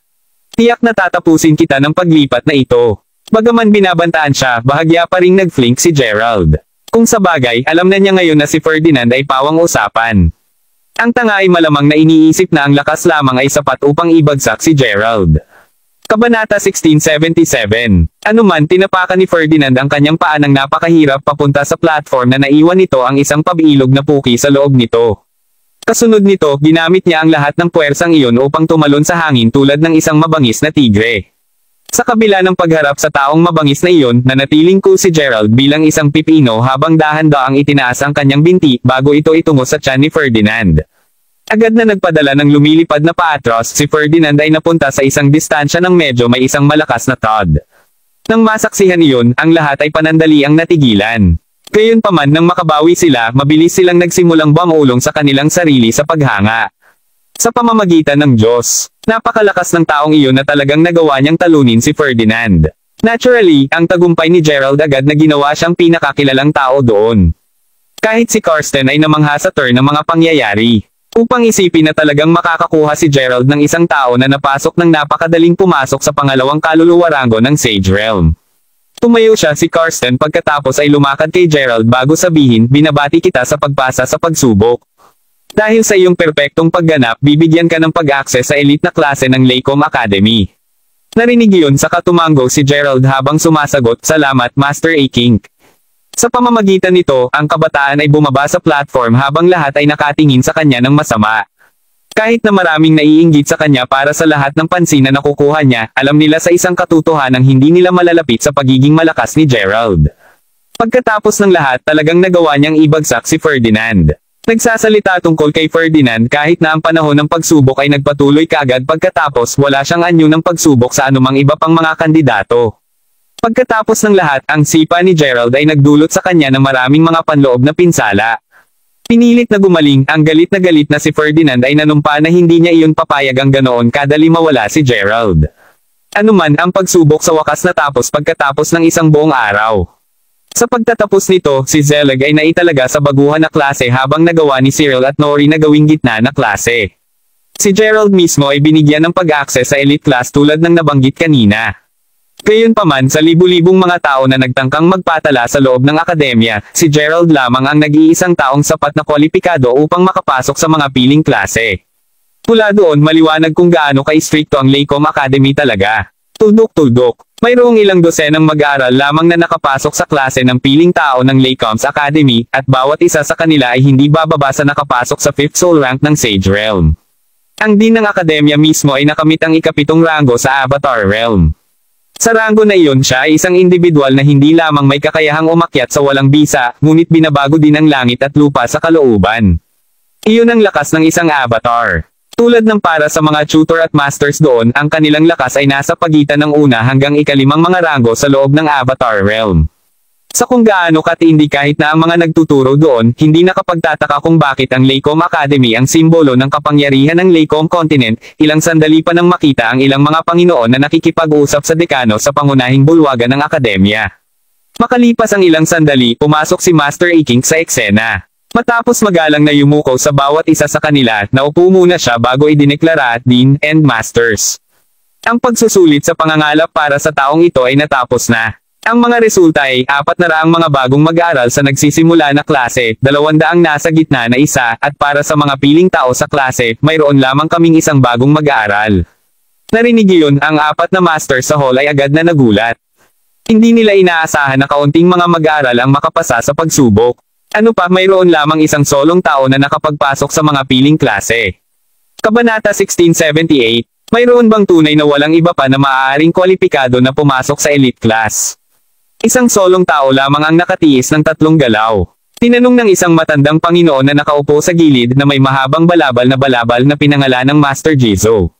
Tiyak na tatapusin kita ng paglipat na ito. Bagaman binabantaan siya, bahagya pa ring nag-flink si Gerald. Kung sa bagay, alam na niya ngayon na si Ferdinand ay pawang usapan. Ang tanga ay malamang na iniisip na ang lakas lamang ay sapat upang ibagsak si Gerald. Kabanata 1677. Anuman, tinapakan ni Ferdinand ang kanyang paa ng napakahirap papunta sa platform na naiwan nito ang isang pabilog na puki sa loob nito. Kasunod nito, ginamit niya ang lahat ng puwersang iyon upang tumalon sa hangin tulad ng isang mabangis na tigre. Sa kabila ng pagharap sa taong mabangis na iyon, nanatiling cool si Gerald bilang isang pipino habang dahan-daang itinaas ang kanyang binti bago ito itungo sa tiyan ni Ferdinand. Agad na nagpadala ng lumilipad na paatros, si Ferdinand ay napunta sa isang distansya ng medyo may isang malakas na tod. Nang masaksihan iyon, ang lahat ay panandaliang natigilan. Gayunpaman nang makabawi sila, mabilis silang nagsimulang bumulong sa kanilang sarili sa paghanga. Sa pamamagitan ng Diyos, napakalakas ng taong iyon na talagang nagawa niyang talunin si Ferdinand. Naturally, ang tagumpay ni Gerald agad na ginawa siyang pinakakilalang tao doon. Kahit si Karsten ay namangha sa turn ng mga pangyayari. Upang isipin na talagang makakakuha si Gerald ng isang tao na napasok ng napakadaling pumasok sa pangalawang kaluluwa rango ng Sage Realm. Tumayo siya si Karsten pagkatapos ay lumakad kay Gerald bago sabihin, binabati kita sa pagpasa sa pagsubok. Dahil sa iyong perpektong pagganap, bibigyan ka ng pag-access sa elite na klase ng Laycom Academy. Narinig iyon sa katumango si Gerald habang sumasagot, salamat Master A-King. Sa pamamagitan nito, ang kabataan ay bumaba sa platform habang lahat ay nakatingin sa kanya ng masama. Kahit na maraming naiinggit sa kanya para sa lahat ng pansin na nakukuha niya, alam nila sa isang katotohanang hindi nila malalapit sa pagiging malakas ni Gerald. Pagkatapos ng lahat, talagang nagawa niyang ibagsak si Ferdinand. Nagsasalita tungkol kay Ferdinand kahit na ang panahon ng pagsubok ay nagpatuloy kaagad pagkatapos wala siyang anyo ng pagsubok sa anumang iba pang mga kandidato. Pagkatapos ng lahat, ang sipa ni Gerald ay nagdulot sa kanya ng maraming mga panloob na pinsala. Pinilit na gumaling, ang galit na si Ferdinand ay nanumpa na hindi niya iyon papayag ang ganoon kadali mawala si Gerald. Anuman ang pagsubok sa wakas natapos pagkatapos ng isang buong araw. Sa pagtatapos nito, si Zelig ay naitalaga sa baguhan na klase habang nagawa ni Cyril at Nori na gawing gitna na klase. Si Gerald mismo ay binigyan ng pag-access sa elite class tulad ng nabanggit kanina. Gayunpaman sa libu-libong mga tao na nagtangkang magpatala sa loob ng akademya, si Gerald lamang ang nag-iisang taong sapat na kwalipikado upang makapasok sa mga piling klase. Mula doon maliwanag kung gaano ka-istrikto ang Laycom Academy talaga. Tuldok-tuldok. Mayroong ilang dosenang mag-aaral lamang na nakapasok sa klase ng piling tao ng Laycoms Academy, at bawat isa sa kanila ay hindi bababa sa nakapasok sa 5th soul rank ng Sage Realm. Ang Dean ng akademya mismo ay nakamit ang ikapitong rango sa Avatar Realm. Sa rango na iyon siya ay isang individual na hindi lamang may kakayahang umakyat sa walang bisa, ngunit binabago din ang langit at lupa sa kalooban. Iyon ang lakas ng isang avatar. Tulad ng para sa mga tutor at masters doon, ang kanilang lakas ay nasa pagitan ng una hanggang ikalimang mga rango sa loob ng Avatar Realm. Sa kung gaano katindi kahit na ang mga nagtuturo doon, hindi nakapagtataka kung bakit ang Laycom Academy ang simbolo ng kapangyarihan ng Laycom Continent, ilang sandali pa nang makita ang ilang mga Panginoon na nakikipag-usap sa dekano sa pangunahing bulwagan ng akademya. Makalipas ang ilang sandali, pumasok si Master A-King sa eksena. Matapos magalang na yumuko sa bawat isa sa kanila, naupo muna siya bago idineklara at Dean and Masters. Ang pagsusulit sa pangangalap para sa taong ito ay natapos na. Ang mga resulta ay 400 mga bagong mag-aaral sa nagsisimula na klase, 200 nasa gitna na isa, at para sa mga piling tao sa klase, mayroon lamang kaming isang bagong mag-aaral. Narinig iyon, ang 4 na master sa hall ay agad na nagulat. Hindi nila inaasahan na kaunting mga mag-aaral ang makapasa sa pagsubok. Ano pa, mayroon lamang isang solong tao na nakapagpasok sa mga piling klase. Kabanata 1678, mayroon bang tunay na walang iba pa na maaaring kwalipikado na pumasok sa elite class? Isang solong tao lamang ang nakatiis ng 3 galaw. Tinanong ng isang matandang Panginoon na nakaupo sa gilid na may mahabang balabal na pinangalan ng Master Jizo.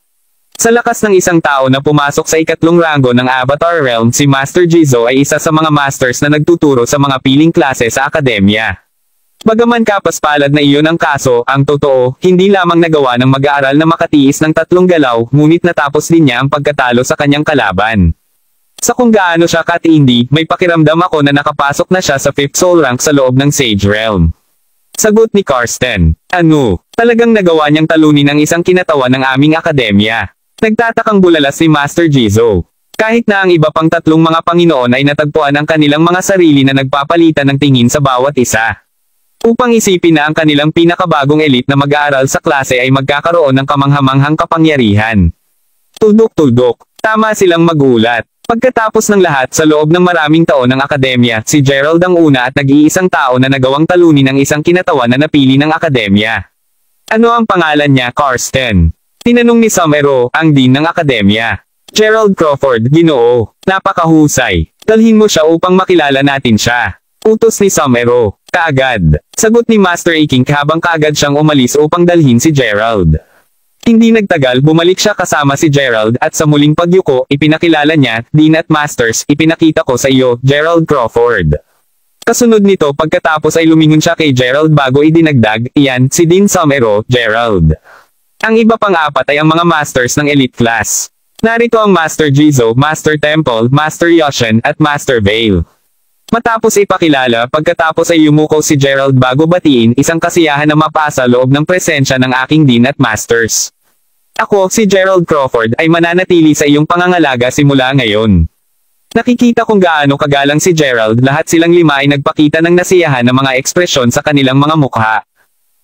Sa lakas ng isang tao na pumasok sa ikatlong rango ng Avatar Realm, si Master Jizo ay isa sa mga masters na nagtuturo sa mga piling klase sa akademya. Bagaman kapaspalad na iyon ang kaso, ang totoo, hindi lamang nagawa ng mag-aaral na makatiis ng 3 galaw, ngunit natapos din niya ang pagkatalo sa kanyang kalaban. Sa kung gaano siya katindi, may pakiramdam ako na nakapasok na siya sa 5th soul rank sa loob ng Sage Realm. Sagot ni Karsten, ano, talagang nagawa niyang talunin ang isang kinatawan ng aming akademya. Nagtatakang bulalas si Master Jizo. Kahit na ang iba pang 3 mga Panginoon ay natagpuan ang kanilang mga sarili na nagpapalitan ng tingin sa bawat isa. Upang isipin na ang kanilang pinakabagong elite na mag-aaral sa klase ay magkakaroon ng kamanghamanghang kapangyarihan. Tuldok-tuldok, tama silang magulat. Pagkatapos ng lahat sa loob ng maraming taon ng akademya, si Gerald ang una at nag-iisang tao na nagawang talunin ng isang kinatawan na napili ng akademya. Ano ang pangalan niya, Karsten? Tinanong ni Somero, ang dean ng akademya. Gerald Crawford, Ginoo. Napakahusay. Dalhin mo siya upang makilala natin siya. Utos ni Somero. Kaagad. Sagot ni Master Iking habang kaagad siyang umalis upang dalhin si Gerald. Hindi nagtagal bumalik siya kasama si Gerald at sa muling pagyuko, ipinakilala niya, Dean at Masters, ipinakita ko sa iyo, Gerald Crawford. Kasunod nito pagkatapos ay lumingon siya kay Gerald bago idinagdag, iyan, si Dean Somero, Gerald. Ang iba pang apat ay ang mga Masters ng Elite Class. Narito ang Master Jizo, Master Temple, Master Yoshin, at Master Vale. Matapos ipakilala, pagkatapos ay yumuko si Gerald bago batiin, isang kasiyahan na mapasa loob ng presensya ng aking Dean at Masters. Ako, si Gerald Crawford, ay mananatili sa iyong pangangalaga simula ngayon. Nakikita kung gaano kagalang si Gerald, lahat silang lima ay nagpakita ng nasiyahan ng mga ekspresyon sa kanilang mga mukha.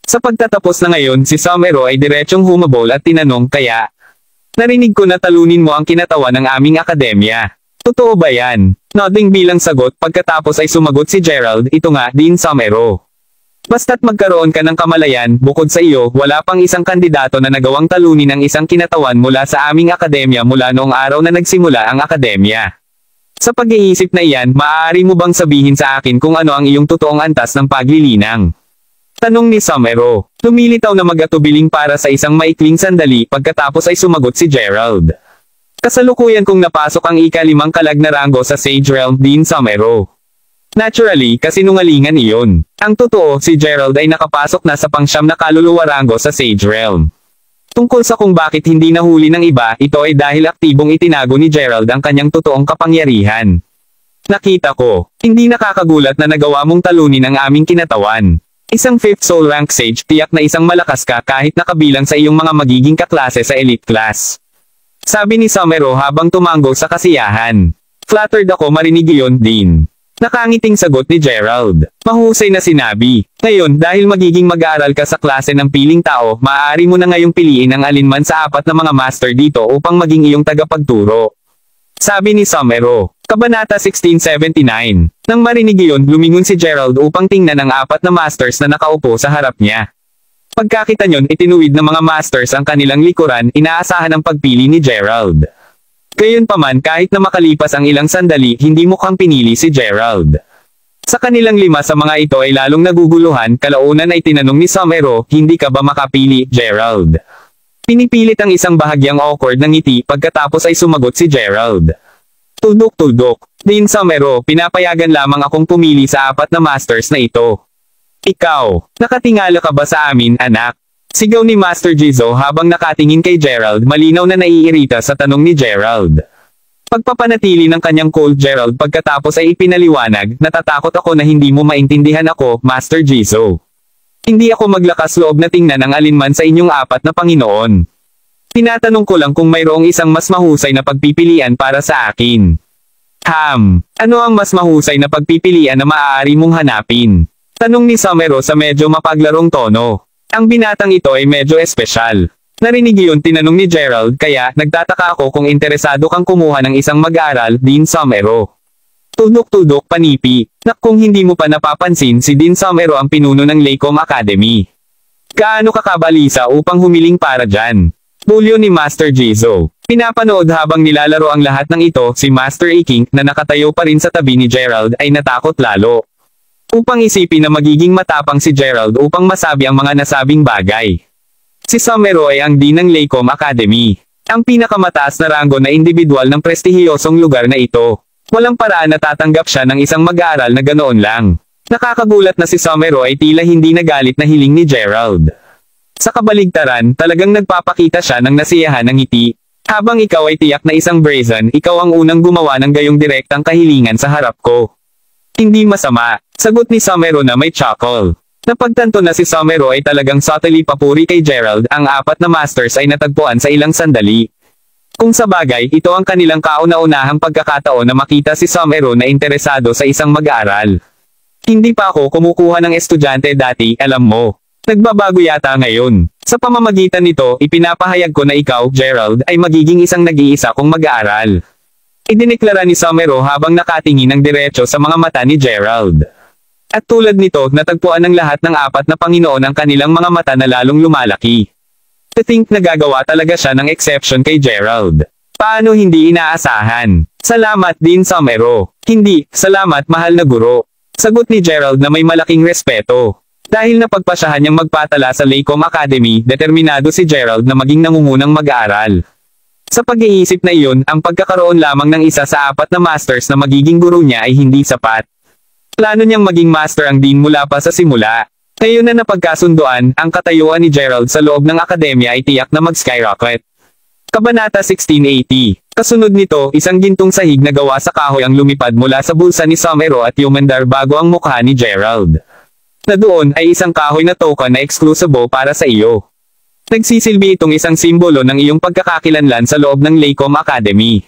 Sa pagtatapos na ngayon, si Somero ay diretsyong humabol at tinanong, kaya, narinig ko na talunin mo ang kinatawan ng aming akademya. Totoo ba yan? Nodding bilang sagot, pagkatapos ay sumagot si Gerald, ito nga, Dean Somero. Basta't magkaroon ka ng kamalayan, bukod sa iyo, wala pang isang kandidato na nagawang talunin ang isang kinatawan mula sa aming akademya mula noong araw na nagsimula ang akademya. Sa pag-iisip na iyan, maaari mo bang sabihin sa akin kung ano ang iyong totoong antas ng paglilinang? Tanong ni Somero. Lumilitaw na mag-atubiling para sa isang maikling sandali, pagkatapos ay sumagot si Gerald. Kasalukuyan kong napasok ang ika-5 kalag na ranggo sa Sage Realm, Dean Somero. Naturally, kasinungalingan iyon. Ang totoo, si Gerald ay nakapasok na sa pang-9 na kaluluwa ranggo sa Sage Realm. Tungkol sa kung bakit hindi nahuli ng iba, ito ay dahil aktibong itinago ni Gerald ang kanyang totoong kapangyarihan. Nakita ko, hindi nakakagulat na nagawa mong talunin ang aming kinatawan. Isang 5th soul rank sage, tiyak na isang malakas ka kahit nakabilang sa iyong mga magiging kaklase sa elite class. Sabi ni Somero habang tumango sa kasiyahan. Flattered ako marinig iyon, Dean. Nakangiting sagot ni Gerald. Mahusay na sinabi. Ngayon, dahil magiging mag-aaral ka sa klase ng piling tao, maaari mo na ngayong piliin ang alinman sa 4 na mga master dito upang maging iyong tagapagturo. Sabi ni Somero. Kabanata 1679. Nang marinig iyon, lumingon si Gerald upang tingnan ang 4 na masters na nakaupo sa harap niya. Pagkakita niyon, itinuwid ng mga masters ang kanilang likuran, inaasahan ang pagpili ni Gerald. Gayunpaman, kahit na makalipas ang ilang sandali, hindi mukhang pinili si Gerald. Sa kanilang 5 sa mga ito ay lalong naguguluhan, kalaunan ay tinanong ni Somero, hindi ka ba makapili, Gerald? Pinipilit ang isang bahagyang awkward ng ngiti, pagkatapos ay sumagot si Gerald. Tuldok-tuldok. Dean Somero, pinapayagan lamang akong pumili sa 4 na masters na ito. Ikaw, nakatingala ka ba sa amin, anak? Sigaw ni Master Jizo habang nakatingin kay Gerald, malinaw na naiirita sa tanong ni Gerald. Pagpapanatili ng kanyang cold Gerald pagkatapos ay ipinaliwanag, natatakot ako na hindi mo maintindihan ako, Master Jizo. Hindi ako maglakas loob na tingnan ang alinman sa inyong 4 na Panginoon. Tinatanong ko lang kung mayroong isang mas mahusay na pagpipilian para sa akin. Ano ang mas mahusay na pagpipilian na maaari mong hanapin? Tanong ni Somero sa medyo mapaglarong tono. Ang binatang ito ay medyo espesyal. Narinig iyon tinanong ni Gerald kaya nagtataka ako kung interesado kang kumuha ng isang mag-aaral, Dean Somero. Tuldok-tuldok panipi. Kung hindi mo pa napapansin si Dean Somero ang pinuno ng Laycom Academy. Gaano kakabalisa upang humiling para dyan? Bulyo ni Master Jizo. Pinapanood habang nilalaro ang lahat ng ito, si Master Iking na nakatayo pa rin sa tabi ni Gerald ay natakot lalo. Upang isipin na magiging matapang si Gerald upang masabi ang mga nasabing bagay. Si Somero ay ang dean ng Laycom Academy. Ang pinakamataas na ranggo na individual ng prestihiyosong lugar na ito. Walang paraan na tatanggap siya ng isang mag-aaral na ganoon lang. Nakakagulat na si Somero ay tila hindi nagalit na hiling ni Gerald. Sa kabaligtaran, talagang nagpapakita siya ng nasiyahan ng ngiti. Habang ikaw ay tiyak na isang brazen, ikaw ang unang gumawa ng gayong direktang kahilingan sa harap ko. Hindi masama. Sagot ni Somero na may chuckle. Napagtanto na si Somero ay talagang subtly papuri kay Gerald, ang 4 na masters ay natagpuan sa ilang sandali. Kung sa bagay, ito ang kanilang kauna-unahang pagkakataon na makita si Somero na interesado sa isang mag-aaral. Hindi pa ako kumukuha ng estudyante dati, alam mo. Nagbabago yata ngayon. Sa pamamagitan nito, ipinapahayag ko na ikaw, Gerald, ay magiging isang nag-iisa kong mag-aaral. Idineklara ni Somero habang nakatingin ng diretso sa mga mata ni Gerald. At tulad nito, natagpuan ng lahat ng apat na Panginoon ang kanilang mga mata na lalong lumalaki. To think na gagawa talaga siya ng exception kay Gerald. Paano hindi inaasahan? Salamat din Somero. Hindi, salamat mahal na guro. Sagot ni Gerald na may malaking respeto. Dahil napagpasyahan niyang magpatala sa Laycom Academy, determinado si Gerald na maging nangungunang mag-aaral. Sa pag-iisip na iyon, ang pagkakaroon lamang ng isa sa apat na masters na magiging guro niya ay hindi sapat. Plano niyang maging master ang dean mula pa sa simula. Ngayon na napagkasunduan, ang katayuan ni Gerald sa loob ng akademya ay tiyak na mag-skyrocket. Kabanata 1680. Kasunod nito, isang gintong sahig na gawa sa kahoy ang lumipad mula sa bulsa ni Somero at yumandar bago ang mukha ni Gerald. Na doon ay isang kahoy na token na exclusive para sa iyo. Nagsisilbi itong isang simbolo ng iyong pagkakakilanlan sa loob ng Laycom Academy.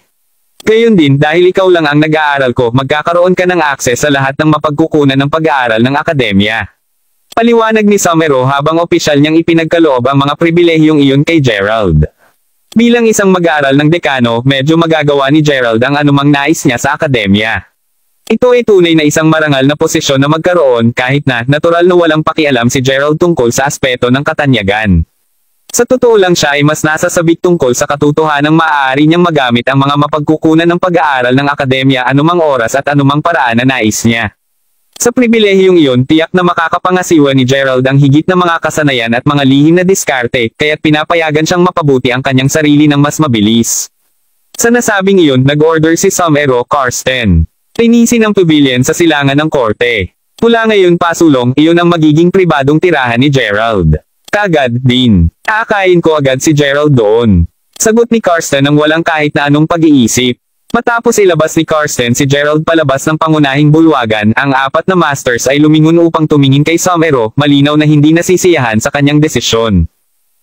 Gayon din, dahil ikaw lang ang nag-aaral ko, magkakaroon ka ng akses sa lahat ng mapagkukunan ng pag-aaral ng akademya. Paliwanag ni Somero habang opisyal niyang ipinagkaloob ang mga pribilehiyong iyon kay Gerald. Bilang isang mag-aaral ng dekano, medyo magagawa ni Gerald ang anumang nais niya sa akademya. Ito ay tunay na isang marangal na posisyon na magkaroon kahit na natural na walang pakialam si Gerald tungkol sa aspeto ng katanyagan. Sa totoo lang siya ay mas nasasabik tungkol sa katotohanang maaari niyang magamit ang mga mapagkukunan ng pag-aaral ng akademya anumang oras at anumang paraan na nais niya. Sa pribilehiyong iyon, tiyak na makakapangasiwa ni Gerald ang higit na mga kasanayan at mga lihim na diskarte, kaya't pinapayagan siyang mapabuti ang kanyang sarili ng mas mabilis. Sa nasabing iyon, nag-order si Somero Karsten. Linisin ang pavilion sa silangan ng korte. Mula ngayon pasulong, iyon ang magiging pribadong tirahan ni Gerald. Kagad din. Aakayin ko agad si Gerald doon. Sagot ni Karsten nang walang kahit na anong pag-iisip. Matapos ilabas ni Karsten si Gerald palabas ng pangunahing bulwagan, ang apat na masters ay lumingon upang tumingin kay Somero, malinaw na hindi nasisiyahan sa kanyang desisyon.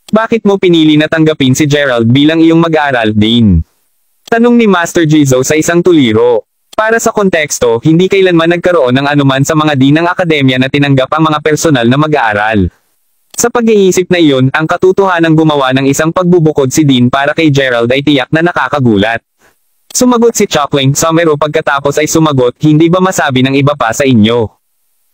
Bakit mo pinili na tanggapin si Gerald bilang iyong mag-aaral din? Tanong ni Master Jizo sa isang tuliro. Para sa konteksto, hindi kailanman nagkaroon ng anuman sa mga dean ng akademya na tinanggap ang mga personal na mag-aaral. Sa pag-iisip na iyon, ang katotohanang gumawa ng isang pagbubukod si Dean para kay Gerald ay tiyak na nakakagulat. Sumagot si Chuckling Somero pagkatapos ay sumagot, hindi ba masabi ng iba pa sa inyo?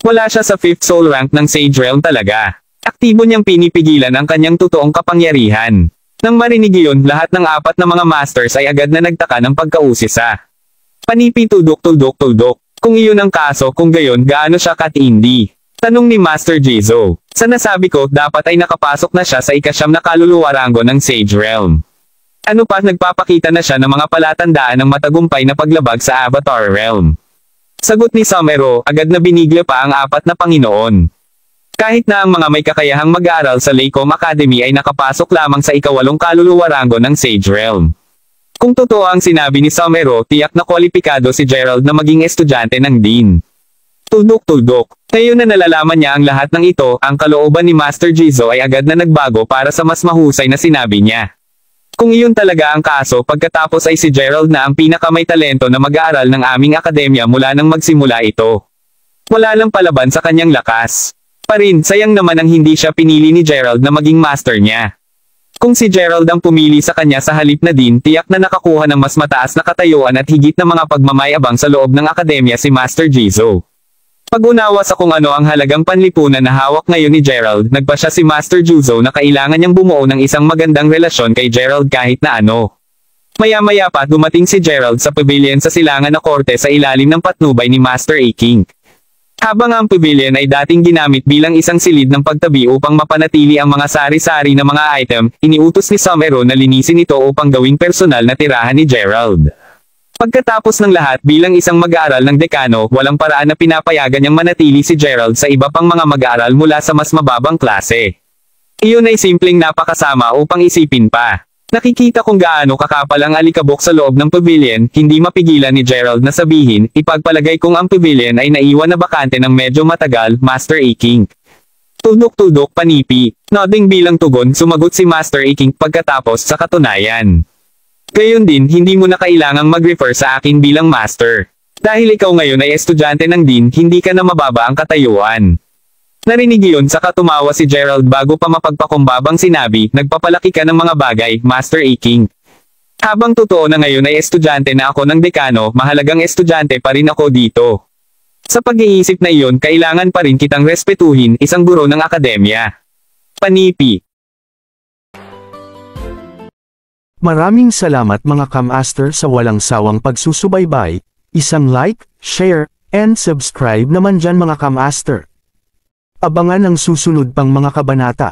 Wala siya sa 5th soul rank ng Sage Realm talaga. Aktibo niyang pinipigilan ang kanyang totoong kapangyarihan. Nang marinig iyon, lahat ng apat na mga masters ay agad na nagtaka ng pagkausisa. Panipi tuldok. Kung iyon ang kaso, kung gayon, gaano siya katindi? Tanong ni Master Jizo. Sa nasabi ko, dapat ay nakapasok na siya sa ika-9 na kaluluwa rango ng Sage Realm. Ano pa, nagpapakita na siya ng mga palatandaan ng matagumpay na paglabag sa Avatar Realm. Sagot ni Somero, agad na binigla pa ang apat na Panginoon. Kahit na ang mga may kakayahang mag-aaral sa Laycom Academy ay nakapasok lamang sa ika-8 kaluluwa rango ng Sage Realm. Kung totoo ang sinabi ni Somero, tiyak na kwalipikado si Gerald na maging estudyante ng Dean. Tuldok. Ngayon na nalalaman niya ang lahat ng ito, ang kalooban ni Master Jizo ay agad na nagbago para sa mas mahusay na sinabi niya. Kung iyon talaga ang kaso, pagkatapos ay si Gerald na ang pinakamay talento na mag-aaral ng aming akademya mula nang magsimula ito. Wala lang palaban sa kanyang lakas. Sayang naman ang hindi siya pinili ni Gerald na maging master niya. Kung si Gerald ang pumili sa kanya sa halip na Dean, tiyak na nakakuha ng mas mataas na katayuan at higit na mga pagmamayabang sa loob ng akademya si Master Jizo. Pag-unawa sa kung ano ang halagang panlipunan na hawak ngayon ni Gerald, nagpa siya si Master Jizo na kailangan niyang bumuo ng isang magandang relasyon kay Gerald kahit na ano. Maya-maya pa dumating si Gerald sa pavilion sa silangan na korte sa ilalim ng patnubay ni Master A-King. Habang ang pavilion ay dating ginamit bilang isang silid ng pagtabi upang mapanatili ang mga sari-sari na mga item, iniutos ni Somero na linisin ito upang gawing personal na tirahan ni Gerald. Pagkatapos ng lahat bilang isang mag-aaral ng dekano, walang paraan na pinapayagan niyang manatili si Gerald sa iba pang mga mag-aaral mula sa mas mababang klase. Iyon ay simpleng napakasama upang isipin pa. Nakikita kung gaano kakapal ang alikabok sa loob ng pavilion, hindi mapigilan ni Gerald na sabihin, ipagpalagay kong ang pavilion ay naiwan na bakante ng medyo matagal, Master A-King. Tuldok panipi. Nodding bilang tugon, sumagot si Master A-King pagkatapos sa katunayan. Gayon din, hindi mo na kailangang mag-refer sa akin bilang master. Dahil ikaw ngayon ay estudyante ng Dean, hindi ka na mababa ang katayuan. Narinig iyon saka tumawa si Gerald bago pa mapagpakumbabang sinabi, nagpapalaki ka ng mga bagay, Master A-King. Habang totoo na ngayon ay estudyante na ako ng dekano, mahalagang estudyante pa rin ako dito. Sa pag-iisip na iyon kailangan pa rin kitang respetuhin isang guro ng akademya. Panipi. Maraming salamat mga Kamaster sa walang sawang pagsusubaybay, isang like, share, and subscribe naman dyan mga Kamaster. Abangan ang susunod pang mga kabanata.